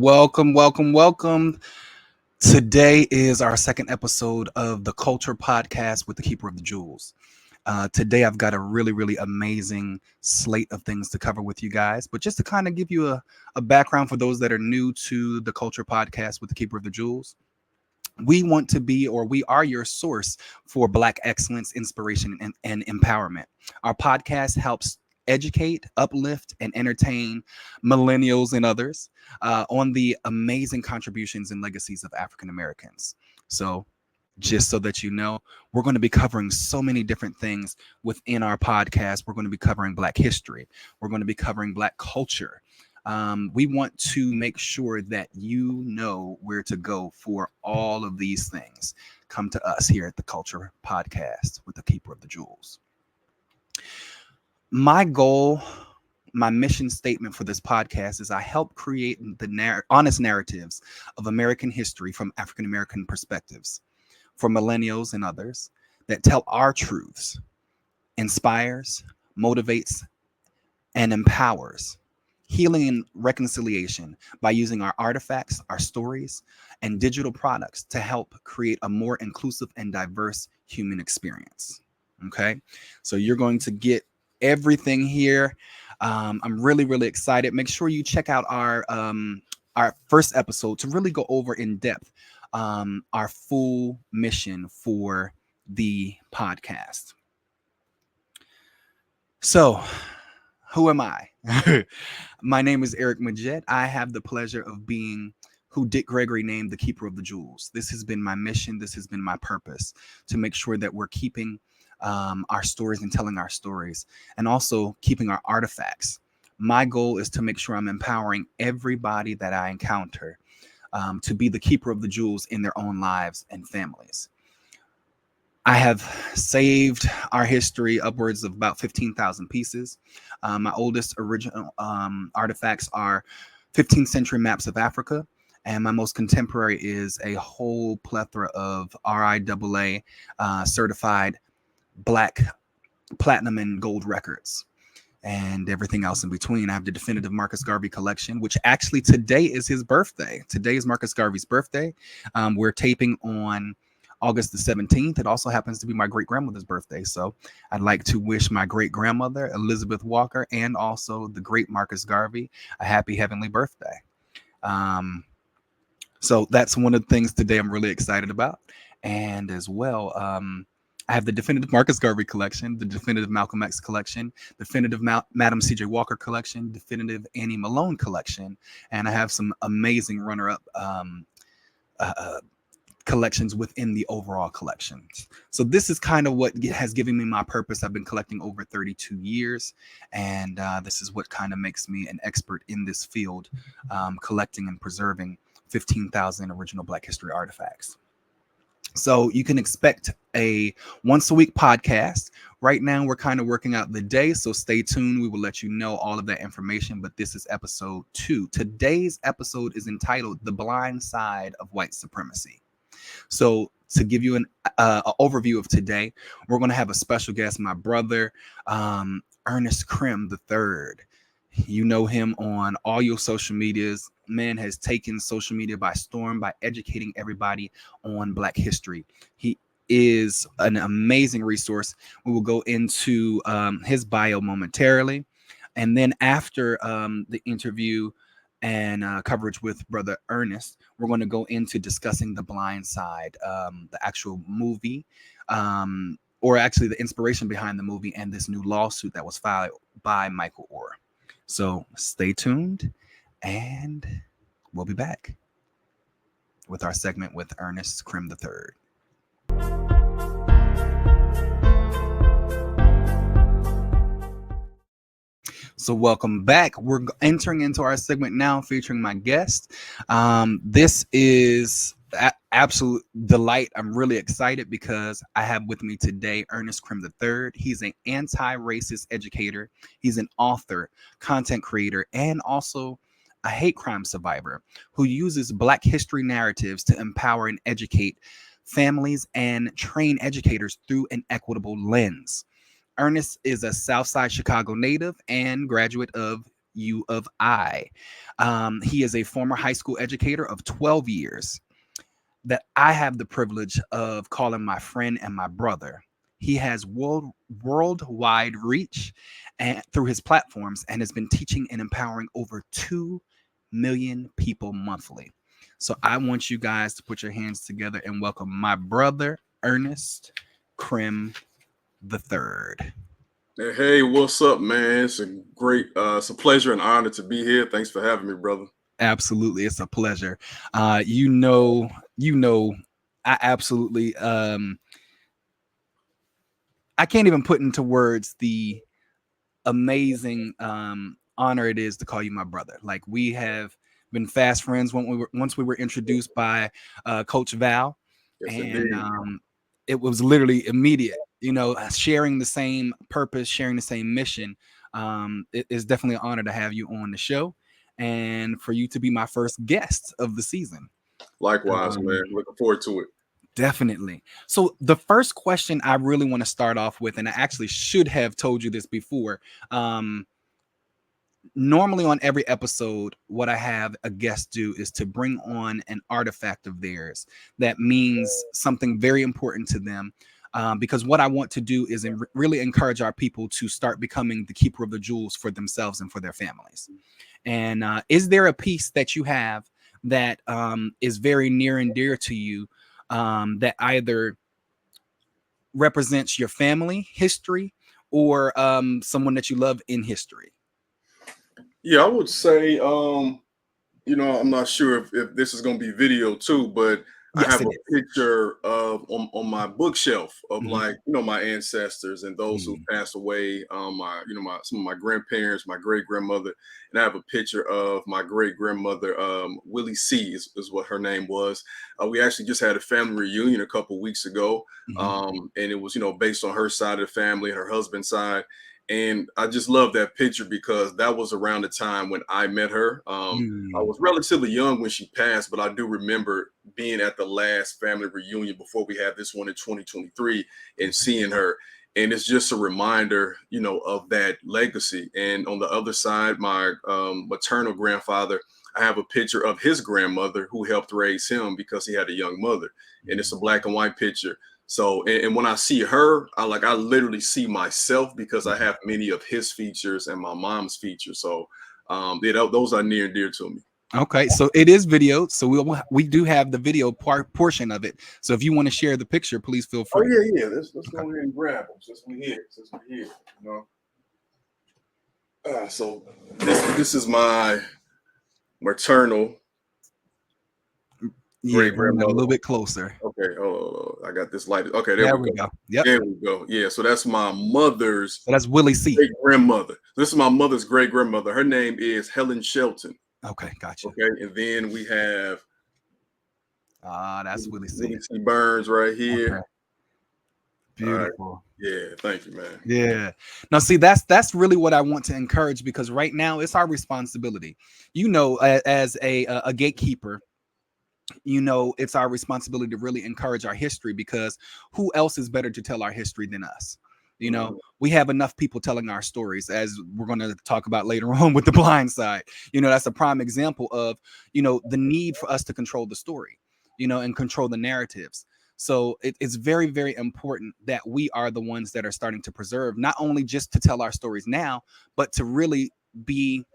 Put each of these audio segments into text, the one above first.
Welcome, welcome, welcome. Today is our second episode of the Culture Podcast with the Keeper of the Jewels. Today, I've got a really amazing slate of things to cover with you guys. But just to kind of give you a background for those that are new to the Culture Podcast with the Keeper of the Jewels, we want to be, or we are your source for Black excellence, inspiration, and empowerment. Our podcast helps educate, uplift, and entertain millennials and others on the amazing contributions and legacies of African Americans. So, just so that you know, we're going to be covering so many different things within our podcast. We're going to be covering Black history. We're going to be covering Black culture. We want to make sure that you know where to go for all of these things. Come to us here at the Culture Podcast with the Keeper of the Jewels. My goal, my mission statement for this podcast is I help create the honest narratives of American history from African American perspectives for millennials and others that tell our truths, inspires, motivates, and empowers healing and reconciliation by using our artifacts, our stories, and digital products to help create a more inclusive and diverse human experience. Okay, so you're going to get everything here. I'm really excited. Make sure you check out our first episode to really go over in depth our full mission for the podcast. So, who am I? My name is Eric Majette. I have the pleasure of being who Dick Gregory named the Keeper of the Jewels. This has been my mission. This has been my purpose, to make sure that we're keeping our stories and telling our stories, and also keeping our artifacts. My goal is to make sure I'm empowering everybody that I encounter to be the keeper of the jewels in their own lives and families. I have saved our history upwards of about 15,000 pieces. My oldest original artifacts are 15th century maps of Africa, and my most contemporary is a whole plethora of RIAA certified Black platinum and gold records, and everything else in between. I have the definitive Marcus Garvey collection, which actually today is his birthday. Today is Marcus Garvey's birthday. We're taping on August the 17th. It also happens to be my great-grandmother's birthday. So I'd like to wish my great-grandmother, Elizabeth Walker, and also the great Marcus Garvey, a happy heavenly birthday. So that's one of the things today I'm really excited about. And as well, I have the definitive Marcus Garvey collection, the definitive Malcolm X collection, definitive Madam C.J. Walker collection, definitive Annie Malone collection, and I have some amazing runner-up collections within the overall collections. So this is kind of what has given me my purpose. I've been collecting over 32 years, and this is what kind of makes me an expert in this field, collecting and preserving 15,000 original Black history artifacts. So you can expect a once-a-week podcast. Right now, we're kind of working out the day, so stay tuned. We will let you know all of that information, but this is episode 2. Today's episode is entitled The Blind Side of White Supremacy. So to give you an overview of today, we're going to have a special guest, my brother, Ernest Crim III. You know him on all your social medias. Man has taken social media by storm by educating everybody on Black history. He is an amazing resource. We will go into his bio momentarily. And then after the interview and coverage with Brother Ernest, we're going to go into discussing The Blind Side, the actual movie, or actually the inspiration behind the movie, and this new lawsuit that was filed by Michael Orr. So stay tuned, and we'll be back with our segment with Ernest Crim III. So welcome back. We're entering into our segment now featuring my guest. This is absolute delight. I'm really excited because I have with me today Ernest Crim III. He's an anti-racist educator. He's an author, content creator, and also a hate crime survivor who uses Black history narratives to empower and educate families and train educators through an equitable lens. Ernest is a Southside Chicago native and graduate of U of I. He is a former high school educator of 12 years that I have the privilege of calling my friend and my brother. He has worldwide reach and through his platforms and has been teaching and empowering over 2 million people monthly. So I want you guys to put your hands together and welcome my brother, Ernest Crim III. Hey, what's up, man? It's a pleasure and honor to be here. Thanks for having me, brother. Absolutely, it's a pleasure. You know, I absolutely I can't even put into words the amazing honor it is to call you my brother. Like we have been fast friends when once we were introduced by Coach Val, Yes, and indeed. it was literally immediate. You know, sharing the same purpose, sharing the same mission. It is definitely an honor to have you on the show, and for you to be my first guest of the season. Likewise, man. Um, Looking forward to it. Definitely. So the first question I really want to start off with, and I actually should have told you this before. Um, Normally on every episode, what I have a guest do is to bring on an artifact of theirs that means something very important to them. Because what I want to do is really encourage our people to start becoming the keeper of the jewels for themselves and for their families. And is there a piece that you have that is very near and dear to you, that either represents your family history or someone that you love in history? Yeah, I would say, I'm not sure if this is going to be video too, but I Yes, have it a is. picture of on my bookshelf of Mhm. like my ancestors and those who Mm. passed away. My my some of my grandparents, my great grandmother, and I have a picture of my great grandmother, Willie C is what her name was. We actually just had a family reunion a couple weeks ago, Mhm. and it was based on her side of the family, her husband's side. And I just love that picture because that was around the time when I met her. I Mm. was relatively young when she passed, but I do remember being at the last family reunion before we had this one in 2023 and seeing her. And it's just a reminder, of that legacy. And on the other side, my maternal grandfather, I have a picture of his grandmother who helped raise him because he had a young mother. And it's a Mm. black and white picture. So, and when I see her, I literally see myself because I Mhm. have many of his features and my mom's features. So, those are near and dear to me. Okay, so it is video, so we do have the video portion of it. So if you want to share the picture, please feel Oh free. yeah, yeah. Let's go Okay. ahead and grab them since we're here. You know. So this is my maternal Yeah, great bring that a grandmother. little bit closer. Okay, oh, I got this light. Okay, there There we we go. go. Yep. There we go. Yeah, so that's my mother's So that's Willie C. great grandmother. This is my mother's great grandmother. Her name is Helen Shelton. Okay, gotcha. Okay, and then we have Ah, that's Willie C. Willie C. Burns right here. Okay, All right. beautiful. Yeah, thank you, man. Yeah. Now, see, that's really what I want to encourage because right now it's our responsibility. You know, as a gatekeeper, it's our responsibility to really encourage our history because who else is better to tell our history than us? Mhm. We have enough people telling our stories, as we're going to talk about later on with the blind side. That's a prime example of the need for us to control the story, and control the narratives. So it's very, very important that we are the ones that are starting to preserve, not only just to tell our stories now, but to really be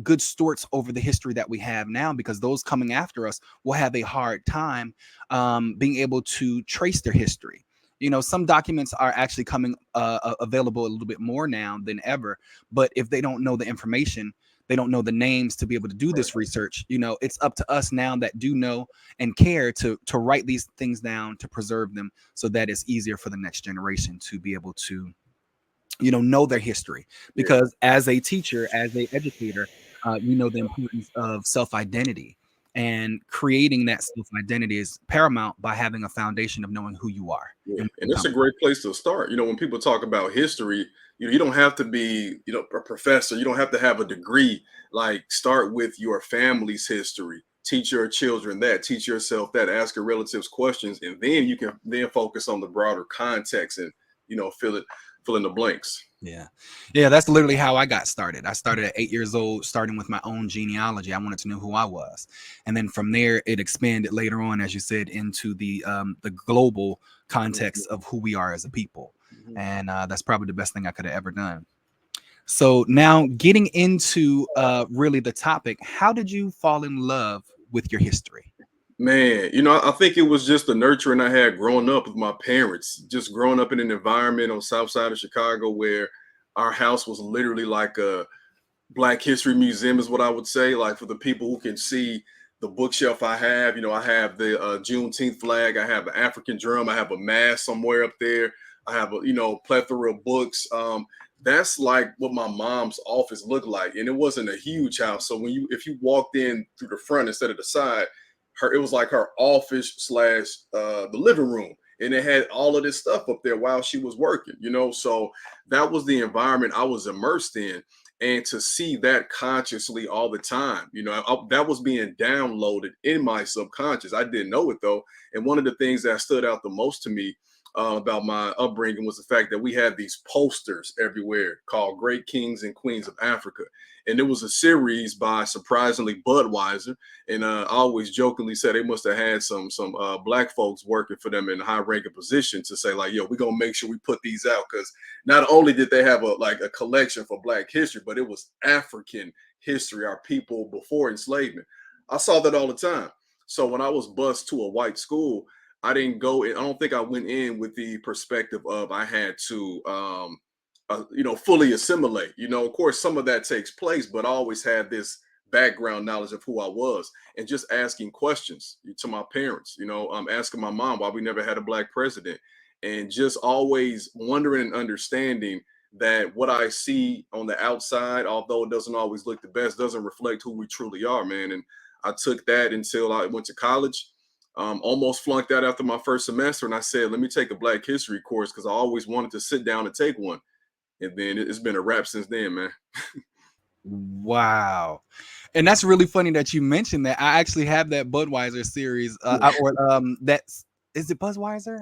good stewards over the history that we have now, because those coming after us will have a hard time being able to trace their history. Some documents are actually coming available a little bit more now than ever, but if they don't know the information, they don't know the names to be able to do Right. this research. It's up to us now that do know and care to write these things down, to preserve them, so that it's easier for the next generation to be able to know their history. Yeah. Because as a teacher, as a educator, we know the importance of self-identity, and creating that self-identity is paramount by having a foundation of knowing who you are Yeah, and where and you it's come a great place to start. When people talk about history, you don't have to be, a professor. You don't have to have a degree. Like, start with your family's history. Teach your children that. Teach yourself that. Ask your relatives questions, and then you can then focus on the broader context and feel it. fill in the blanks. Yeah. Yeah, that's literally how I got started. I started at 8 years old, starting with my own genealogy. I wanted to know who I was. And then from there, it expanded later on, as you said, into the global context of who we are as a people. And that's probably the best thing I could have ever done. So now getting into really the topic, how did you fall in love with your history? Man, I think it was just the nurturing I had growing up with my parents, just growing up in an environment on South Side of Chicago where our house was literally like a Black History Museum, is what I would say. Like, for the people who can see the bookshelf I have, I have the Juneteenth flag, I have an African drum, I have a mask somewhere up there, I have a plethora of books. That's like what my mom's office looked like, and it wasn't a huge house. So if you walked in through the front instead of the side, it was like her office slash the living room, and it had all of this stuff up there while she was working. So that was the environment I was immersed in. And to see that consciously all the time, that was being downloaded in my subconscious. I didn't know it though. And one of the things that stood out the most to me about my upbringing was the fact that we had these posters everywhere called Great Kings and Queens of Africa. And it was a series by, surprisingly, Budweiser. And I always jokingly said they must have had some Black folks working for them in high ranking position to say, like, yo, we're going to make sure we put these out, because not only did they have a collection for Black history, but it was African history, our people before enslavement. I saw that all the time. So when I was bused to a white school, I didn't go in. I don't think I went in with the perspective of I had to, fully assimilate. Of course, some of that takes place, but I always had this background knowledge of who I was, and just asking questions to my parents. Asking my mom why we never had a Black president, and just always wondering and understanding that what I see on the outside, although it doesn't always look the best, doesn't reflect who we truly are, man. And I took that until I went to college. Almost flunked out after my first semester, and I said, let me take a Black history course, because I always wanted to sit down and take one. And then it's been a wrap since then, man. Wow. And that's really funny that you mentioned that. I actually have that Budweiser series, that's, is it Budweiser?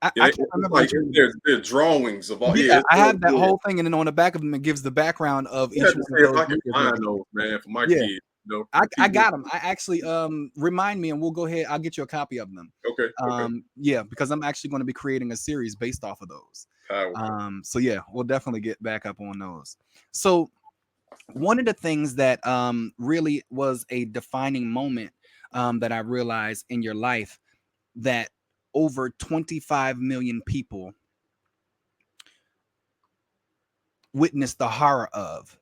I can't It's remember like which one. there are drawings of all. Yeah, Yeah, I have that yeah. whole thing, and then on the back of them, it gives the background of I each have to one say of if those I can leaders and find everything. those, man, for my Yeah, kids. I Keep got moving. them. I actually remind me, and we'll go ahead. I'll get you a copy of them. Okay, okay, Yeah, because I'm actually going to be creating a series based off of those. powerful. So yeah, we'll definitely get back up on those. So one of the things that really was a defining moment that I realized in your life, that over 25 million people witnessed the horror of,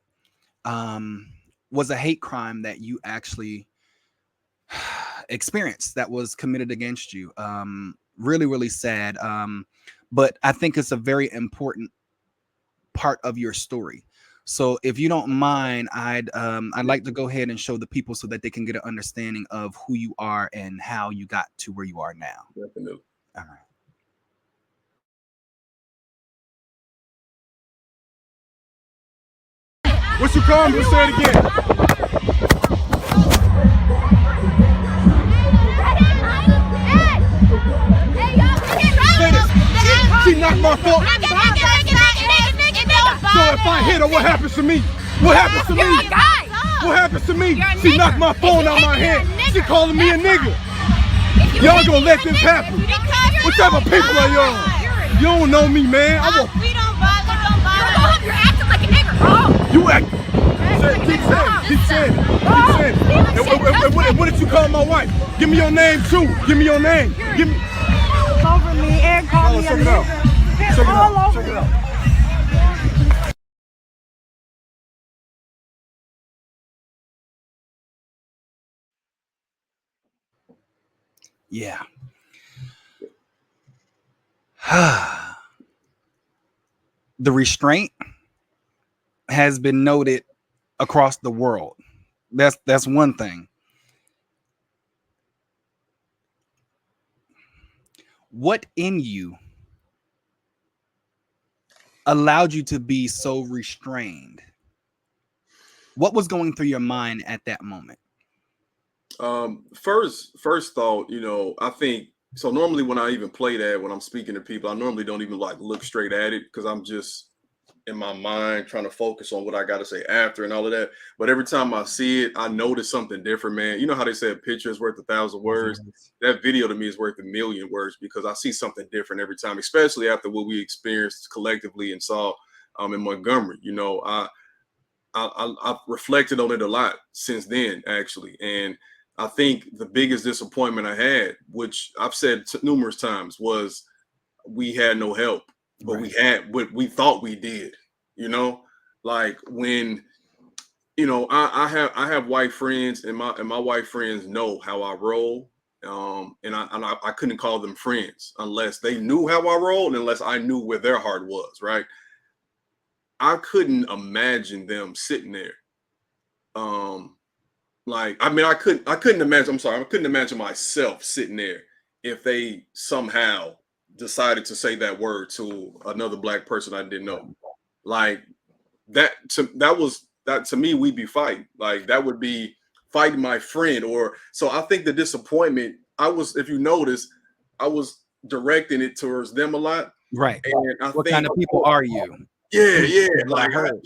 um, was a hate crime that you actually experienced that was committed against you. Really, really sad. But I think it's a very important part of your story. So if you don't mind, I'd like to go ahead and show the people so that they can get an understanding of who you are and how you got to where you are now. Definitely. All right. What you call me? Say it again. Say this. She knocked my phone. So if I hit her, what happens to me? What happens to me? What happens to me? She knocked my phone out my hand. She calling me a nigga. Y'all gonna let this happen? What type of people are y'all? You don't know me, man. We don't bother. You're acting like a nigger. Oh. You act. Keep saying it. And what did you call my wife? Give me your name too. Give me your name. Give me. Over me and call me a Check it out. nigger. Check it All out. over Check it me. out. Yeah. The restraint has been noted across the world. That's one thing. What in you allowed you to be so restrained? What was going through your mind at that moment? First thought, I think So normally when I even play that, when I'm speaking to people, I normally don't even like look straight at it because I'm just in my mind trying to focus on what I got to say after and all of that. But every time I see it, I notice something different, man. You know how they say a picture is worth 1,000 words? That video to me is worth 1,000,000 words because I see something different every time, especially after what we experienced collectively and saw in Montgomery. You know, I've reflected on it a lot since then, actually. And I think the biggest disappointment I had, which I've said numerous times, was we had no help, but we had what we thought we did. You know, like when I have white friends, and my white friends know how I roll. And I couldn't call them friends unless they knew how I rolled, unless I knew where their heart was. Right. I couldn't imagine them sitting there. Like, I mean, I couldn't imagine. I'm sorry, I couldn't imagine myself sitting there if they somehow decided to say that word to another black person I didn't know. Like that to me, we'd be fighting. Like that would be fighting my friend. Or so I think the disappointment I was, if you notice, I was directing it towards them a lot. Right. And I What think, kind of people are you? yeah, What I heard.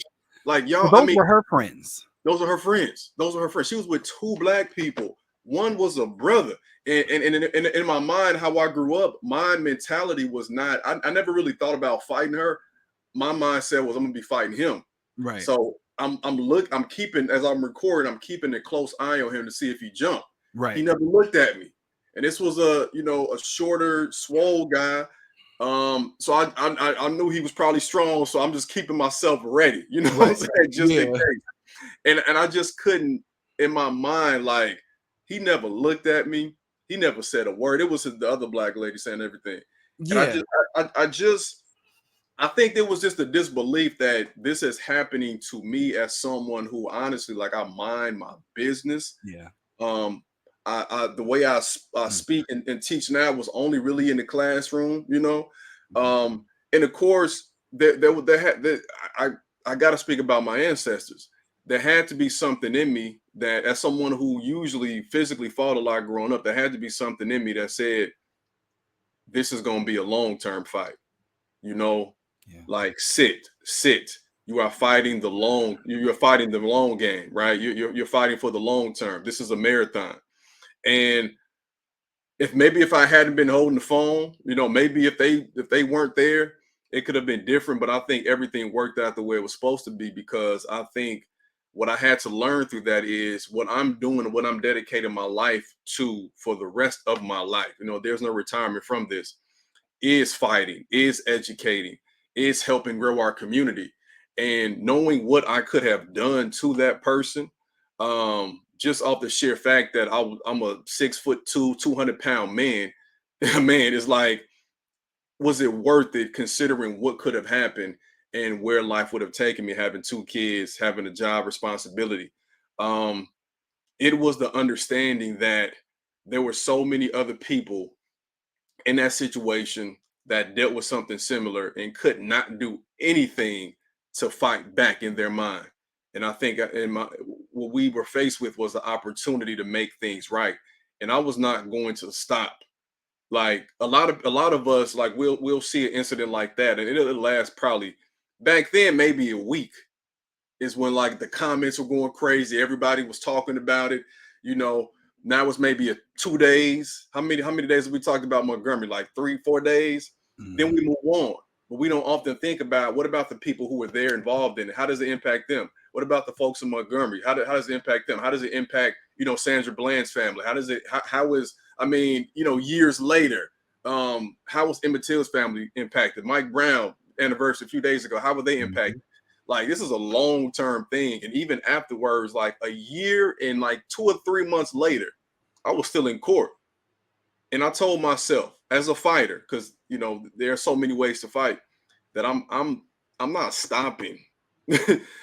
like y'all. So those were her friends. Those are her friends. Those are her friends. She was with two black people. One was a brother. And in my mind, how I grew up, my mentality was not, I never really thought about fighting her. My mindset was I'm gonna be fighting him. Right. So I'm keeping, as I'm recording, I'm keeping a close eye on him to see if he jumped. Right. He never looked at me. And this was a shorter, swole guy. So I knew he was probably strong. So I'm just keeping myself ready, you know what I'm saying? Just in case. And I just couldn't, in my mind, like, he never looked at me. He never said a word. It was the other black lady saying everything. Yeah. And I think there was just a disbelief that this is happening to me as someone who honestly, like, I mind my business. Yeah. The way I speak and teach now was only really in the classroom, you know. And of course, I got to speak about my ancestors. There had to be something in me that, as someone who usually physically fought a lot growing up, there had to be something in me that said, this is going to be a long-term fight, you know. Like, sit. You are fighting the long. You're fighting the long game, right? You're fighting for the long term. This is a marathon. And if I hadn't been holding the phone, you know, maybe if they weren't there, it could have been different. But I think everything worked out the way it was supposed to be, because I think what I had to learn through that is what I'm doing and what I'm dedicating my life to for the rest of my life. You know, there's no retirement from this. Is fighting, is educating, is helping grow our community. And knowing what I could have done to that person, just off the sheer fact that I'm a 6'2", 200-pound man, man, is like, was it worth it considering what could have happened and where life would have taken me, having two kids, having a job responsibility. It was the understanding that there were so many other people in that situation that dealt with something similar and could not do anything to fight back in their mind. And I think what we were faced with was the opportunity to make things right. And I was not going to stop. Like, a lot of us, like, we'll see an incident like that, and it'll last probably, back then, maybe a week, is when, like, the comments were going crazy. Everybody was talking about it. You know, now it's maybe 2 days. How many days have we talked about Montgomery? Like 3-4 days. Then we move on. But we don't often think about, what about the people who were there involved in it? How does it impact them? What about the folks in Montgomery? How does it impact them? How does it impact, Sandra Bland's family? How is, I mean, years later, how was Emmett Till's family impacted? Mike Brown anniversary a few days ago, how were they impacted? Like, this is a long-term thing. And even afterwards, like a year and like 2 or 3 months later, I was still in court. And I told myself, as a fighter, because there are so many ways to fight, that I'm not stopping.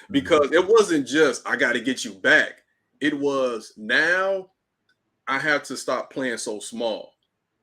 Because it wasn't just, I got to get you back. It was, now I have to stop playing so small.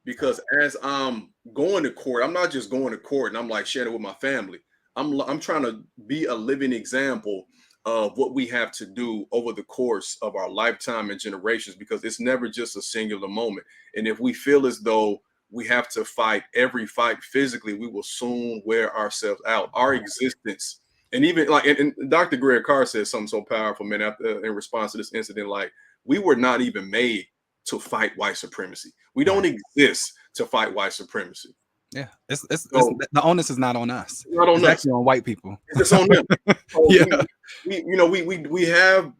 Because as I'm going to court, I'm not just going to court and I'm like sharing it with my family. I'm trying to be a living example of what we have to do over the course of our lifetime and generations, because it's never just a singular moment. And if we feel as though we have to fight every fight physically, we will soon wear ourselves out. Our existence, and even like, and Dr. Greg Carr said something so powerful, man, after in response to this incident, like, we were not even made to fight white supremacy. We don't exist to fight white supremacy. Yeah, So the onus is not on us. not on It's us. actually on white people. It's on them. So Yeah.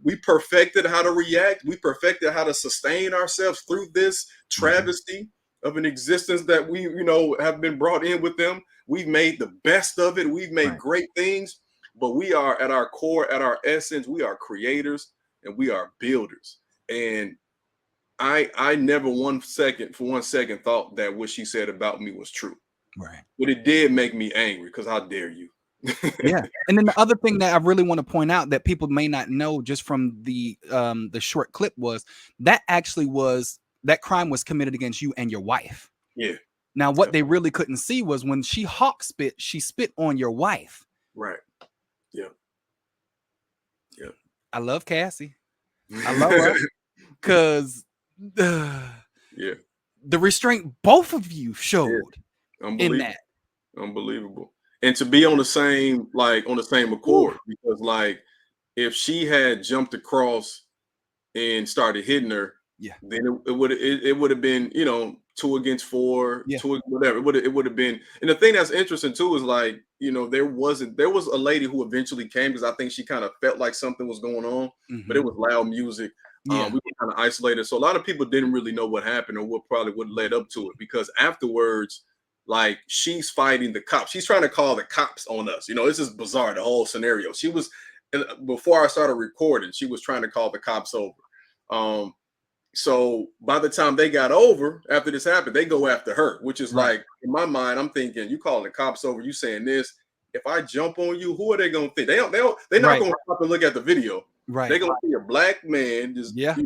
we perfected how to react. We perfected how to sustain ourselves through this travesty of an existence that we, have been brought in with them. We've made the best of it. We've made great things, but we are at our core, at our essence, we are creators and we are builders. And I never for 1 second thought that what she said about me was true. Right. But it did make me angry, because how dare you? Yeah. And then the other thing that I really want to point out that people may not know just from the short clip was that crime was committed against you and your wife. Yeah. Now, what they really couldn't see was when she spit, she spit on your wife. Right. Yeah. Yeah. I love Cassie. I love her because yeah, the restraint both of you showed in that. Unbelievable. And to be on the same accord, because like if she had jumped across and started hitting her, then it would have been, 2 against 4, 2 whatever. It would have been. And the thing that's interesting too is like, there was a lady who eventually came, because I think she kind of felt like something was going on, but it was loud music. We were kind of isolated, so a lot of people didn't really know what happened or what probably would led up to it, because afterwards, like, she's fighting the cops. She's trying to call the cops on us. This is bizarre, the whole scenario. She was, before I started recording, she was trying to call the cops over. So by the time they got over, after this happened, they go after her, which is like, in my mind, I'm thinking, you calling the cops over, you saying this. If I jump on you, who are they gonna think? They're not gonna stop and look at the video. Right. They're gonna see a black man just, dude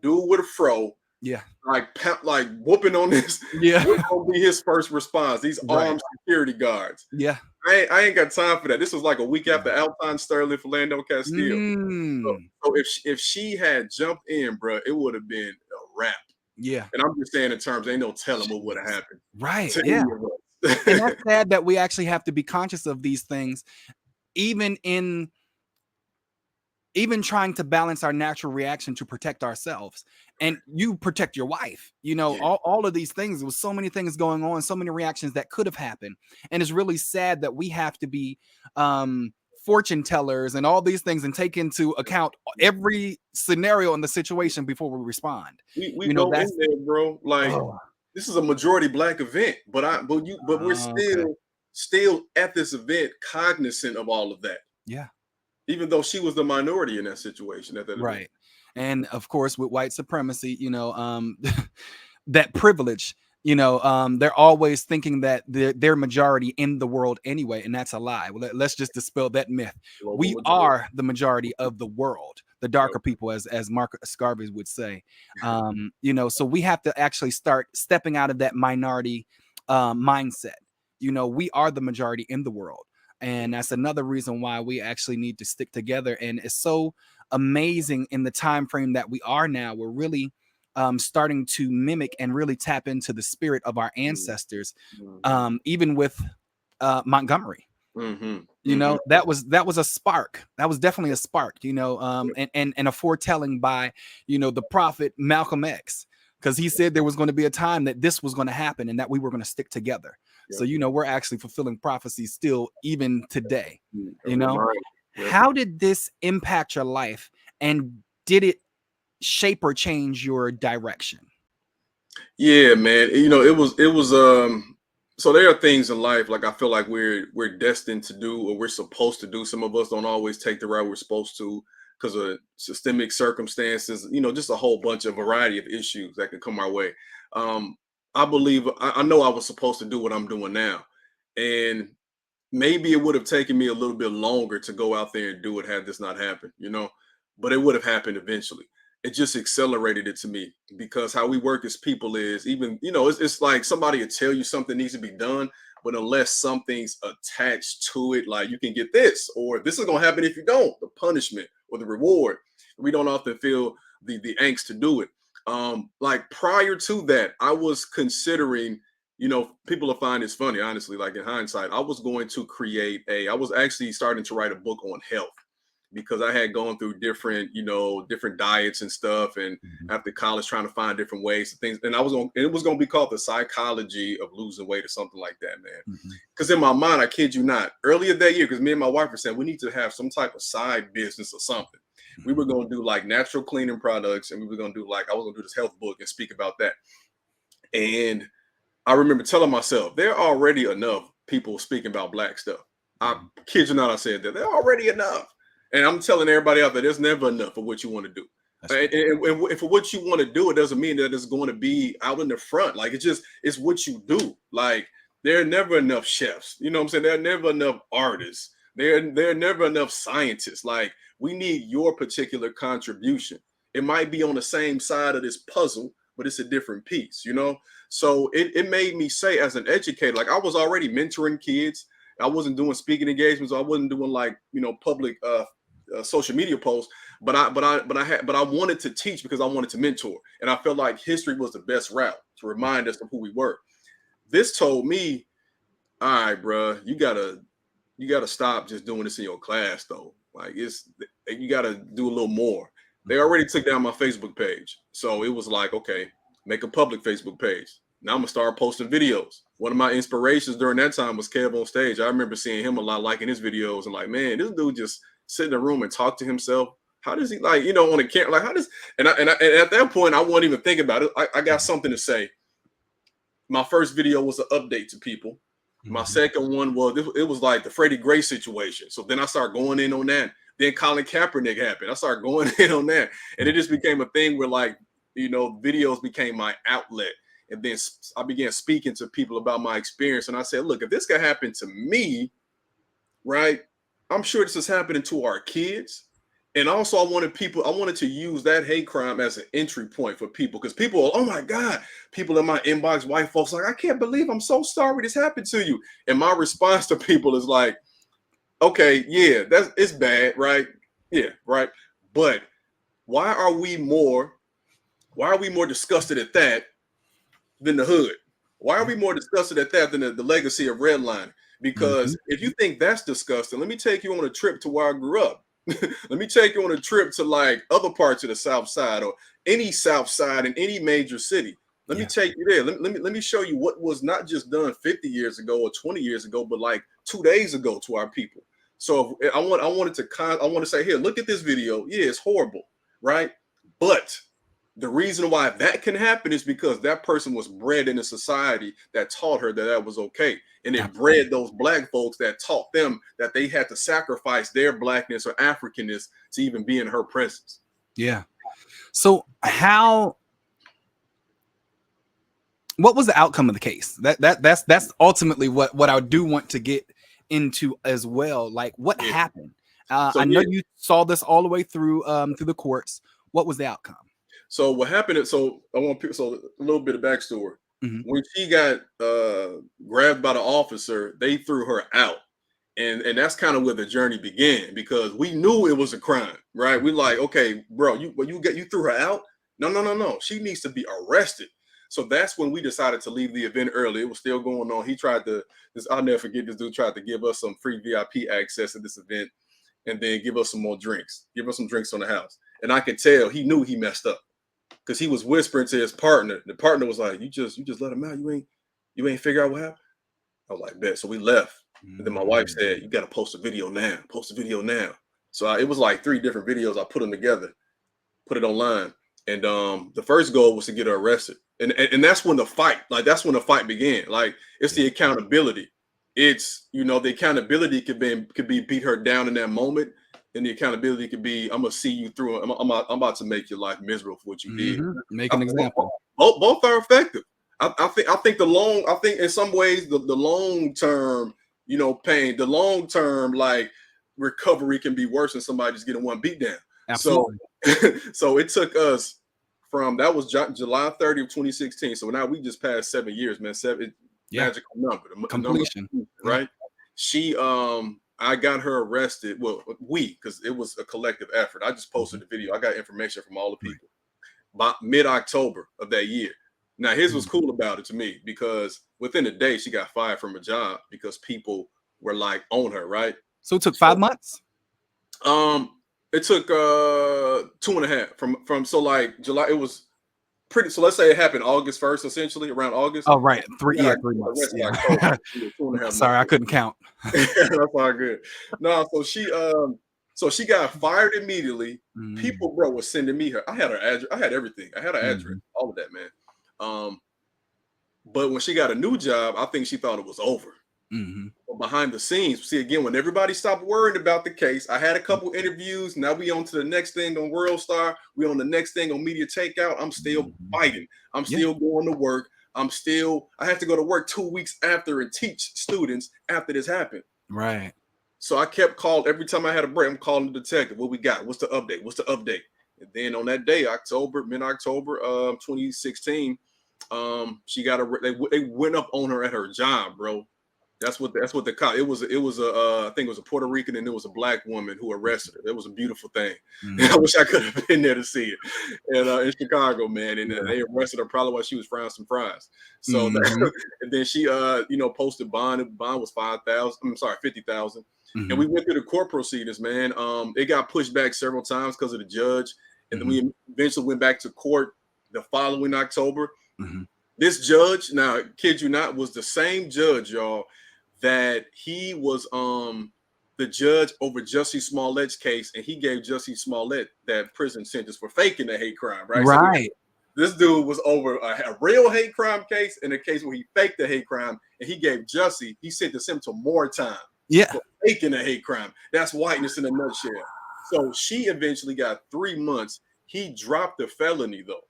with a fro. Yeah. Like whooping on this. Yeah. What's gonna be his first response? These armed security guards. Yeah. I ain't got time for that. This was like a week after Alton Sterling, Philando Castile. So if she had jumped in, bro, it would have been a wrap. Yeah. And I'm just saying in terms, ain't no telling what would have happened. Right. Yeah. And that's sad that we actually have to be conscious of these things, even trying to balance our natural reaction to protect ourselves. And you protect your wife, all of these things. There was so many things going on, so many reactions that could have happened. And it's really sad that we have to be fortune tellers and all these things and take into account every scenario in the situation before we respond. We go in there, bro. Like, this is a majority black event, but we're still at this event cognizant of all of that. Yeah. Even though she was the minority in that situation at that event. And of course, with white supremacy, that privilege, they're always thinking that they're majority in the world anyway, and that's a lie. Well, let's just dispel that myth. We are the majority of the world, the darker people, as Mark Scarby would say. So we have to actually start stepping out of that minority mindset. We are the majority in the world. And that's another reason why we actually need to stick together. And it's so amazing in the time frame that we are now. We're really starting to mimic and really tap into the spirit of our ancestors, even with Montgomery. That was a spark. That was definitely a spark, and a foretelling by, the prophet Malcolm X, because he said there was going to be a time that this was going to happen and that we were going to stick together. So, we're actually fulfilling prophecy still, even today, How did this impact your life, and did it shape or change your direction? Yeah, man. It was so there are things in life, like, I feel like we're destined to do, or we're supposed to do. Some of us don't always take the route we're supposed to because of systemic circumstances, just a whole bunch of variety of issues that can come our way. I believe, I know I was supposed to do what I'm doing now, and maybe it would have taken me a little bit longer to go out there and do it had this not happened, but it would have happened eventually. It just accelerated it to me, because how we work as people is, even, it's like somebody will tell you something needs to be done, but unless something's attached to it, like, you can get this, or this is going to happen if you don't, the punishment or the reward, we don't often feel the angst to do it. Like, prior to that, I was considering you know, people will find this funny, honestly, like in hindsight. I was going to I was actually starting to write a book on health because I had gone through different, you know, different diets and stuff. And Mhm. after college, trying to find different ways and things. And it was going to be called The Psychology of Losing Weight or something like that, man. Mhm. Because in my mind, I kid you not, earlier that year, because me and my wife were saying we need to have some type of side business or something. We were going to do like natural cleaning products, and we were going to do like, I was going to do this health book and speak about that. And I remember telling myself, there are already enough people speaking about Black stuff. I kid you not, I said that. There are already enough. And I'm telling everybody out there, there's never enough for what you want to do. Right. And for what you want to do, it doesn't mean that it's going to be out in the front. Like it's what you do. Like there are never enough chefs. You know what I'm saying? There are never enough artists. There are never enough scientists. Like we need your particular contribution. It might be on the same side of this puzzle, but it's a different piece, you know? So it made me say, as an educator, like I was already mentoring kids. I wasn't doing speaking engagements. I wasn't doing like, you know, public social media posts, but I wanted to teach because I wanted to mentor, and I felt like history was the best route to remind us of who we were. This told me, all right, bro, you gotta stop just doing this in your class though. Like you gotta do a little more. They already took down my Facebook page, so it was like, okay, make a public Facebook page. Now I'm gonna start posting videos. One of my inspirations during that time was Kev on Stage. I remember seeing him a lot, liking his videos, and like, man, this dude just sit in a room and talk to himself. How does he, like, you know, on a camera? Like, how does, and at that point, I wasn't even thinking about it. I got something to say. My first video was an update to people. My second one was, it was like the Freddie Gray situation. So then I started going in on that. Then Colin Kaepernick happened. I started going in on that. And it just became a thing where, like, you know, videos became my outlet. And then I began speaking to people about my experience. And I said, look, if this could happen to me, right, I'm sure this is happening to our kids. And also, I wanted to use that hate crime as an entry point for people, because people, oh my God, people in my inbox, white folks, like, I can't believe, I'm so sorry this happened to you. And my response to people is like, okay, yeah, it's bad, right? Yeah, right. But why are we more disgusted at that than the hood? Why are we more disgusted at that than the legacy of redlining? Because if you think that's disgusting, let me take you on a trip to where I grew up. Let me take you on a trip to like other parts of the South Side, or any South Side in any major city. Let me take you there. Let me show you what was not just done 50 years ago or 20 years ago, but like 2 days ago to our people. So I want to say, here, look at this video. Yeah, it's horrible, right? But the reason why that can happen is because that person was bred in a society that taught her that that was okay. And it bred those Black folks that taught them that they had to sacrifice their Blackness or Africanness to even be in her presence. Yeah. So what was the outcome of the case? That's ultimately what I do want to get into as well. Like, what happened? I know you saw this all the way through the courts. What was the outcome? So what happened is, so a little bit of backstory. When she got grabbed by the officer, they threw her out. And that's kind of where the journey began, because we knew it was a crime, right? We like, okay, bro, you threw her out? No. She needs to be arrested. So that's when we decided to leave the event early. It was still going on. He tried to, I'll never forget, this dude tried to give us some free VIP access to this event, and then give us some more drinks, give us some drinks on the house. And I could tell he knew he messed up, because he was whispering to his partner. The partner was like, you just let him out. You ain't figure out what happened. I was like, bet. So we left. And then my wife said, you got to post a video now. Post a video now. So it was like 3 different videos. I put them together, put it online. And the first goal was to get her arrested. And that's when the fight began. Like, it's the accountability. It's, you know, the accountability could be beat her down in that moment. And the accountability could be, I'm going to see you through. I'm about to make your life miserable for what you did. Make an example. Both are effective. I think in some ways the long term, you know, pain, the long term like recovery can be worse than somebody just getting one beat down. Absolutely. So it took us from, that was July 30th of 2016. So now we just passed 7 years, man. Magical number, completion, right? She I got her arrested. Well, because it was a collective effort. I just posted the video. I got information from all the people. By mid-October of that year, Now, his was cool about it to me because within a day she got fired from a job because people were like on her, right? So it took 5 months. It took 2.5 from so like July. It was pretty. So let's say it happened August 1st, essentially around August. Oh, right. 3 Yeah, months. yeah. Yeah. 2.5 Sorry, I months. couldn't count. That's all good. No, so she got fired immediately. People, bro, was sending me her. I had her address. I had everything. I had her address, all of that, man. But when she got a new job, I think she thought it was over. But behind the scenes, see, again, when everybody stopped worrying about the case, I had a couple interviews. Now we on to the next thing on World Star. We on the next thing on Media Takeout. I'm still fighting. I'm still going to work. I have to go to work 2 weeks after and teach students after this happened. Right. So I kept calling every time I had a break. I'm calling the detective. What we got? What's the update? What's the update? And then on that day, mid-October, 2016, she got they went up on her at her job, bro. That's what the cop. It was I think it was a Puerto Rican and it was a black woman who arrested her. It was a beautiful thing. I wish I could have been there to see it. And in Chicago, man, and they arrested her probably while she was frying some fries. So and then she posted bond. Bond was 50,000. And we went through the court proceedings, man. It got pushed back several times because of the judge, and then we eventually went back to court the following October. This judge, now kid you not, was the same judge, y'all, that he was the judge over Jussie Smollett's case, and he gave Jussie Smollett that prison sentence for faking a hate crime, right? Right. So this dude was over a real hate crime case and a case where he faked the hate crime, and he gave Jussie, he sentenced him to more time. Yeah. For faking a hate crime. That's whiteness in a nutshell. So she eventually got 3 months. He dropped the felony, though.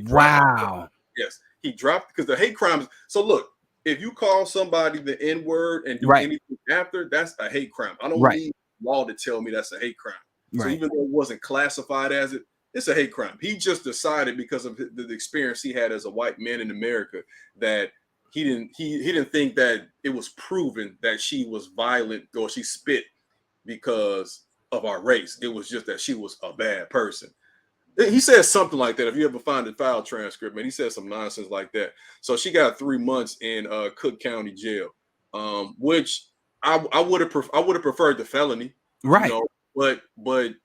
Wow. Yes. He dropped because the hate crimes. So look, if you call somebody the N-word and do anything after, that's a hate crime. I don't need law to tell me that's a hate crime. So even though it wasn't classified as it, it's a hate crime. He just decided because of the experience he had as a white man in America that he didn't think that it was proven that she was violent or she spit because of our race. It was just that she was a bad person. He says something like that. If you ever find the file transcript, man, he said some nonsense like that. So she got 3 months in Cook County jail, which I would have preferred the felony, right? You know? But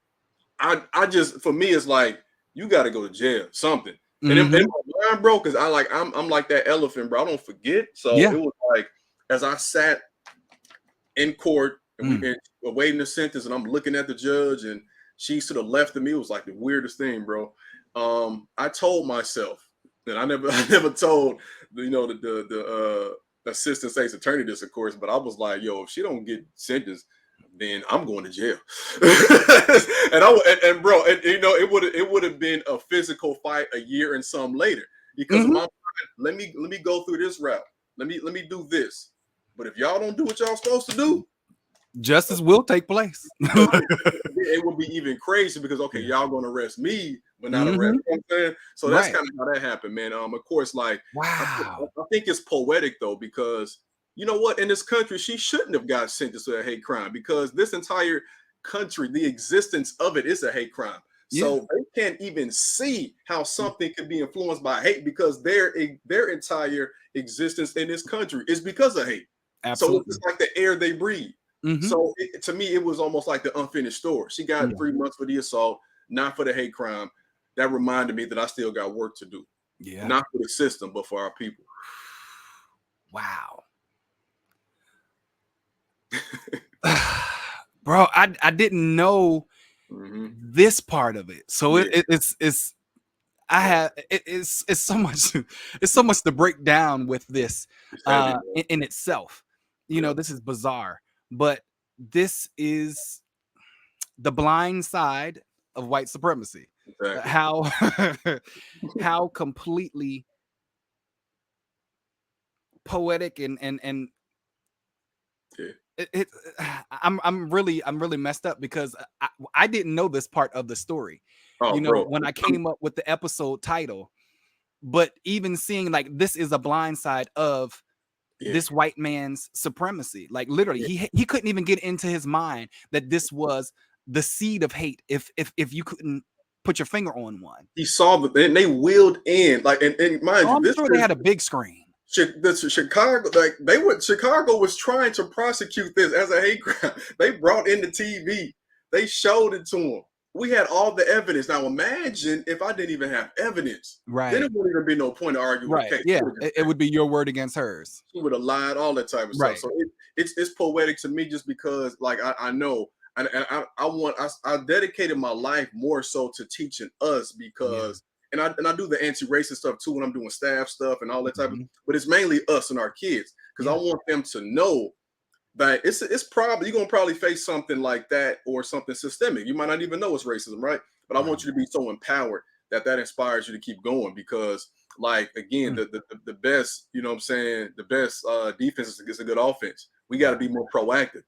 I just, for me, it's like you got to go to jail, something. And in my mind, bro, because I'm like that elephant, bro. I don't forget. So it was like as I sat in court and we were waiting the sentence, and I'm looking at the judge and. She's to the left of me. It was like the weirdest thing, bro. I told myself, and I never told the assistant state's attorney this, of course, but I was like, yo, if she don't get sentenced, then I'm going to jail. and bro, it would have been a physical fight a year and some later because of my let me go through this route. Let me do this. But if y'all don't do what y'all supposed to do, justice will take place. It would be even crazy because y'all gonna arrest me, but not arrest. You know what I'm saying? So that's kind of how that happened, man. Of course, like wow. I think it's poetic though, because you know what, in this country, she shouldn't have got sentenced to a hate crime because this entire country, the existence of it is a hate crime. So they can't even see how something could be influenced by hate because their entire existence in this country is because of hate. Absolutely. So it's like the air they breathe. So to me, it was almost like the unfinished story. She got 3 months for the assault, not for the hate crime. That reminded me that I still got work to do. Yeah. Not for the system, but for our people. Wow. Bro, I didn't know this part of it. So it's so much it's so much to break down with this in itself. You know, this is bizarre. But this is the blind side of white supremacy. Exactly. How completely poetic and I'm really messed up because I didn't know this part of the story. When I came up with the episode title, but even seeing like this is a blind side of this white man's supremacy. Like literally, he couldn't even get into his mind that this was the seed of hate. If you couldn't put your finger on one. He saw and they wheeled in like, and mind you, I'm this sure they had a big screen. Chicago, like Chicago was trying to prosecute this as a hate crime. They brought in the TV, they showed it to them. We had all the evidence. Now imagine if I didn't even have evidence. Right. Then it wouldn't even be no point to argue Right. the case. Yeah. It would be your word against hers. She would have lied, all that type of Right. stuff. So it's poetic to me just because like I know and I dedicated my life more so to teaching us because and I do the anti-racist stuff too when I'm doing staff stuff and all that type of, but it's mainly us and our kids because I want them to know that it's probably you're gonna probably face something like that or something systemic. You might not even know it's racism, right? But I want you to be so empowered that inspires you to keep going because, like again, the best, you know what I'm saying, the best defense is a good offense. We got to be more proactive.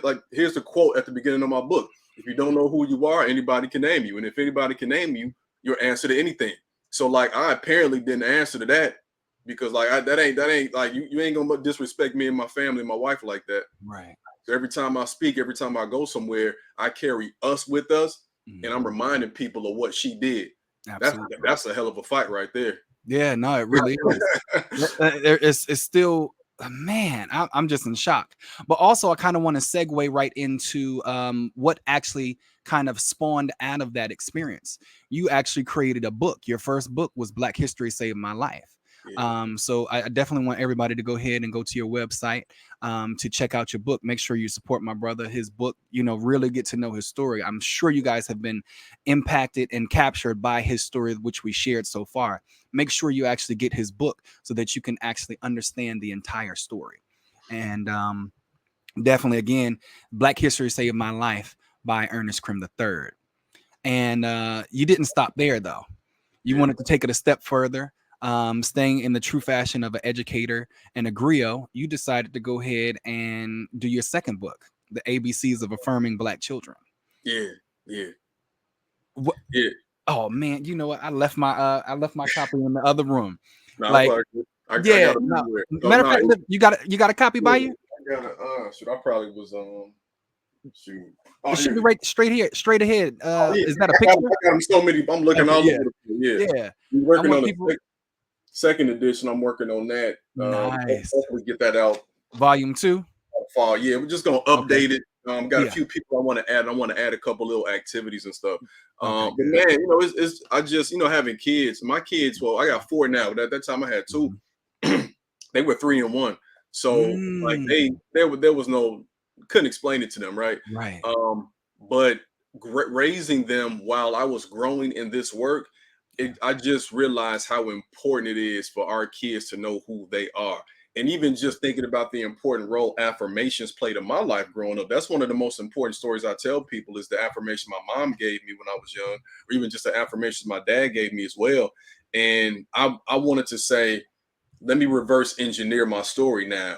Like here's the quote at the beginning of my book: if you don't know who you are, anybody can name you, and if anybody can name you, your answer to anything. So like I apparently didn't answer to that. Because like that ain't like you ain't gonna disrespect me and my family and my wife like that. Right. So every time I speak, every time I go somewhere, I carry us with us, and I'm reminding people of what she did. Absolutely. That's a hell of a fight right there. Yeah, no, it really is. It's still, man, I'm just in shock. But also, I kind of want to segue right into what actually kind of spawned out of that experience. You actually created a book. Your first book was Black History Saved My Life. So I definitely want everybody to go ahead and go to your website to check out your book. Make sure you support my brother, his book, really get to know his story. I'm sure you guys have been impacted and captured by his story, which we shared so far. Make sure you actually get his book so that you can actually understand the entire story. And definitely, again, Black History Saved My Life by Ernest Crim III. And you didn't stop there, though. You wanted to take it a step further. Staying in the true fashion of an educator and a griot, you decided to go ahead and do your second book, The ABCs of Affirming Black Children. Yeah. What? Yeah. Oh man, you know what? I left my copy in the other room. No, like, I got matter of fact, you got a copy by you? I got I probably was shoot. It should be right straight ahead. Is that a picture? I got so many. I'm looking all over. Yeah. We're working on the second edition. I'm working on that. Nice. Hopefully get that out. Volume 2. Fall. Yeah, we're just gonna update it. Got a few people I want to add. I want to add a couple little activities and stuff. But man, it's I just having kids. My kids. Well, I got 4 now. But at that time, I had 2. They were 3 and 1. So like there was no. Couldn't explain it to them, right? Right. But raising them while I was growing in this work, I just realized how important it is for our kids to know who they are. And even just thinking about the important role affirmations played in my life growing up, that's one of the most important stories I tell people is the affirmation my mom gave me when I was young, or even just the affirmations my dad gave me as well. And I wanted to say, let me reverse engineer my story now.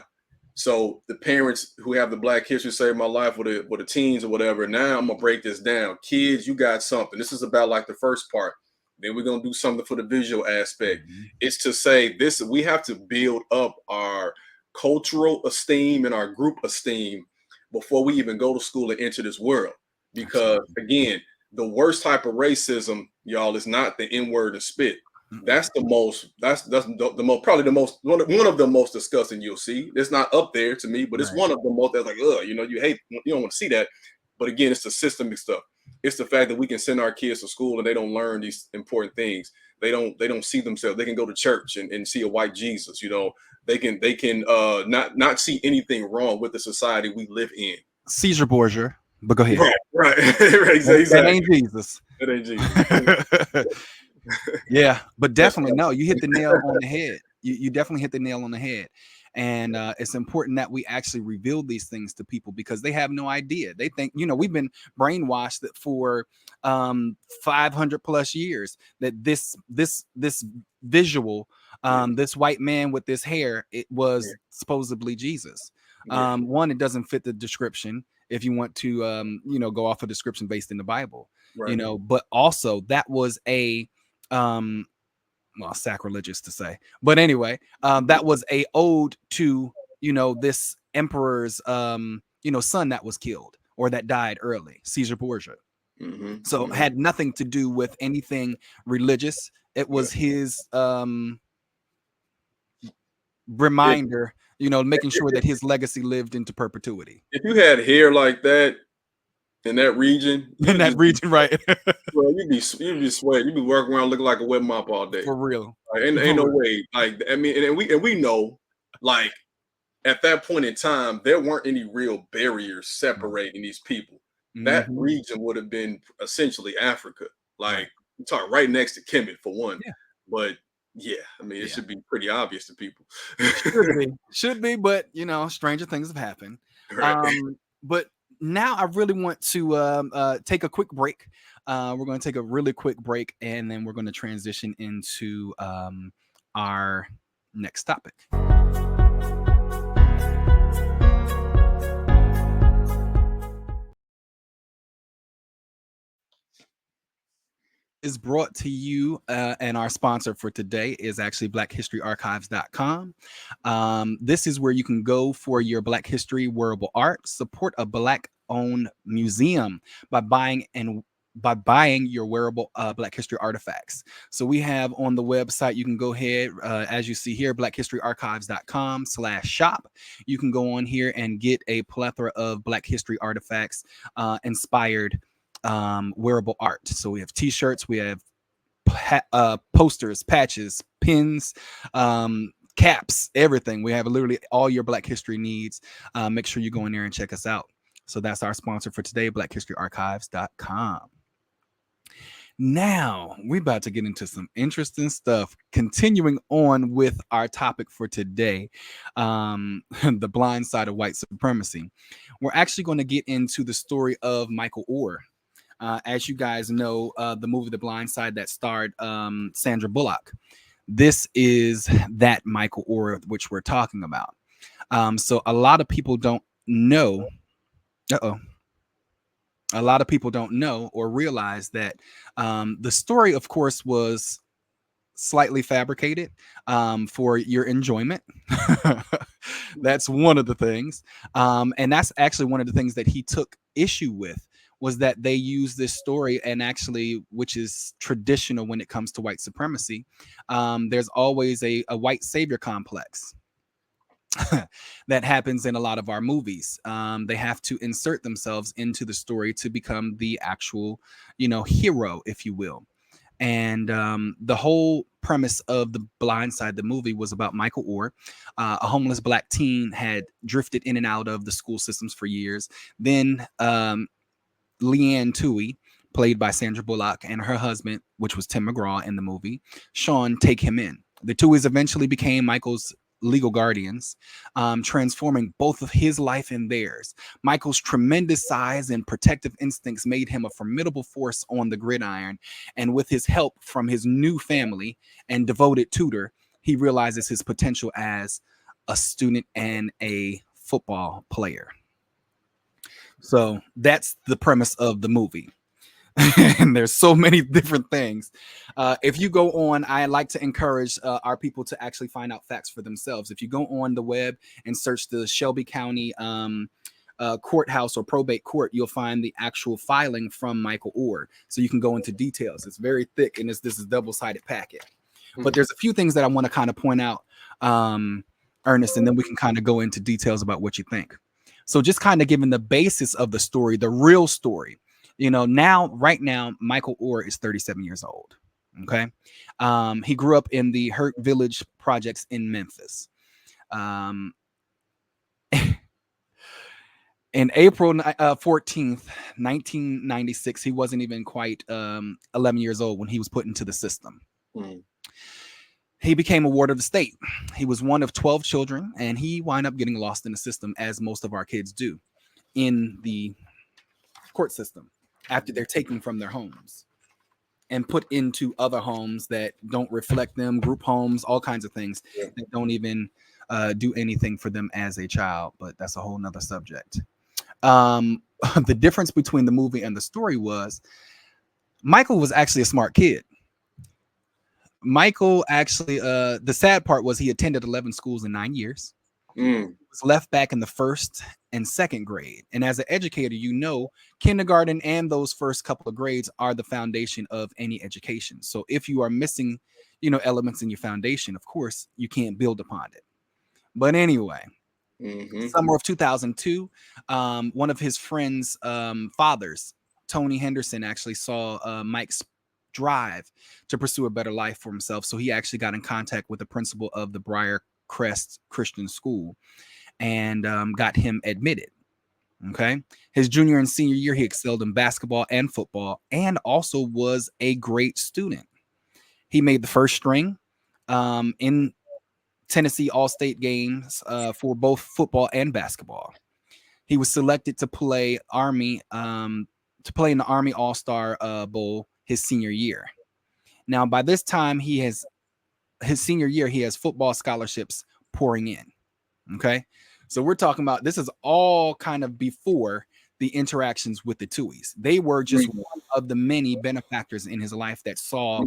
So the parents who have the Black History Saved My Life with the teens or whatever, now I'm gonna break this down. Kids, you got something. This is about like the first part. Then we're gonna do something for the visual aspect. It's to say this: we have to build up our cultural esteem and our group esteem before we even go to school and enter this world. Because again, the worst type of racism, y'all, is not the N-word and spit. That's the most. That's the most. Probably the most. One of the most disgusting you'll see. It's not up there to me, but it's one of the most. That's like, you hate. You don't want to see that. But again, it's the systemic stuff. It's the fact that we can send our kids to school and they don't learn these important things. They don't see themselves. They can go to church and see a white Jesus. They can not see anything wrong with the society we live in. Caesar Borgia. But go ahead. Right. Exactly. That ain't Jesus. That ain't Jesus. Yeah, but definitely no, you hit the nail on the head. You definitely hit the nail on the head. And it's important that we actually reveal these things to people because they have no idea. They think, we've been brainwashed that for 500 plus years that this visual, this white man with this hair, it was supposedly Jesus. One, it doesn't fit the description if you want to, go off a description based in the Bible, but also that was a sacrilegious to say, but anyway, that was a ode to this emperor's son that was killed or that died early, Caesar Borgia. So had nothing to do with anything religious. It was his reminder, making sure that his legacy lived into perpetuity. If you had hair like that in that region, In that region, right? Well, you'd be sweating. You'd be walking around looking like a wet mop all day. For real. Like, ain't no way. Like, I mean, and we know, like, at that point in time, there weren't any real barriers separating these people. That region would have been essentially Africa. Like, we talk right next to Kemet for one. Yeah. But yeah, I mean, it should be pretty obvious to people. Should be, but stranger things have happened. Right. But now I really want to take a quick break. We're going to take a really quick break, and then we're going to transition into our next topic. Is brought to you, and our sponsor for today is actually blackhistoryarchives.com. This is where you can go for your Black History wearable art, support a Black-owned museum by buying your wearable Black History artifacts. So we have on the website, you can go ahead, as you see here, blackhistoryarchives.com/shop. You can go on here and get a plethora of Black History artifacts inspired wearable art. So we have t-shirts, we have posters, patches, pins, caps, everything. We have literally all your Black History needs. Make sure you go in there and check us out. So that's our sponsor for today, blackhistoryarchives.com. Now we're about to get into some interesting stuff. Continuing on with our topic for today, the blind side of white supremacy. We're actually going to get into the story of Michael Orr. As you guys know, the movie The Blind Side that starred Sandra Bullock. This is that Michael Orr which we're talking about. So a lot of people don't know. A lot of people don't know or realize that the story, of course, was slightly fabricated for your enjoyment. That's one of the things. And that's actually one of the things that he took issue with, was that they use this story, and actually, which is traditional when it comes to white supremacy, there's always a white savior complex that happens in a lot of our movies. They have to insert themselves into the story to become the actual, hero, if you will. And the whole premise of The Blind Side, the movie, was about Michael Orr, a homeless Black teen, had drifted in and out of the school systems for years. Then Leanne Toohey, played by Sandra Bullock, and her husband, which was Tim McGraw in the movie, Sean, take him in. The Tooheys eventually became Michael's legal guardians, transforming both of his life and theirs. Michael's tremendous size and protective instincts made him a formidable force on the gridiron, and with his help from his new family and devoted tutor, he realizes his potential as a student and a football player. So that's the premise of the movie. And there's so many different things. If you go on, I like to encourage our people to actually find out facts for themselves. If you go on the web and search the Shelby County courthouse or probate court, you'll find the actual filing from Michael Orr. So you can go into details. It's very thick, and this is a double-sided packet. But there's a few things that I want to kind of point out, Ernest, and then we can kind of go into details about what you think. So just kind of giving the basis of the story, the real story. Right now, Michael Orr is 37 years old. Okay. He grew up in the Hurt Village projects in Memphis. In April 14th, 1996, he wasn't even quite 11 years old when he was put into the system. He became a ward of the state. He was one of 12 children, and he wound up getting lost in the system, as most of our kids do, in the court system after they're taken from their homes and put into other homes that don't reflect them, group homes, all kinds of things that don't even do anything for them as a child. But that's a whole nother subject. The difference between the movie and the story was Michael was actually a smart kid. Michael actually, the sad part was he attended 11 schools in 9 years. Mm. Was left back in the first and second grade. And as an educator, you know, kindergarten and those first couple of grades are the foundation of any education. So if you are missing, you know, elements in your foundation, of course, you can't build upon it. But anyway, Mm-hmm. summer of 2002, one of his friends' fathers, Tony Henderson, actually saw Mike's drive to pursue a better life for himself. So he actually got in contact with the principal of the Briar Crest Christian School and got him admitted. Okay. His junior and senior year, he excelled in basketball and football and also was a great student. He made the first string in Tennessee All-State games for both football and basketball. He was selected to play in the Army All-Star Bowl his senior year. Now, by this time, his senior year, he has football scholarships pouring in. Okay. So we're talking about this is all kind of before the interactions with the Tuohys. They were just one of the many benefactors in his life that saw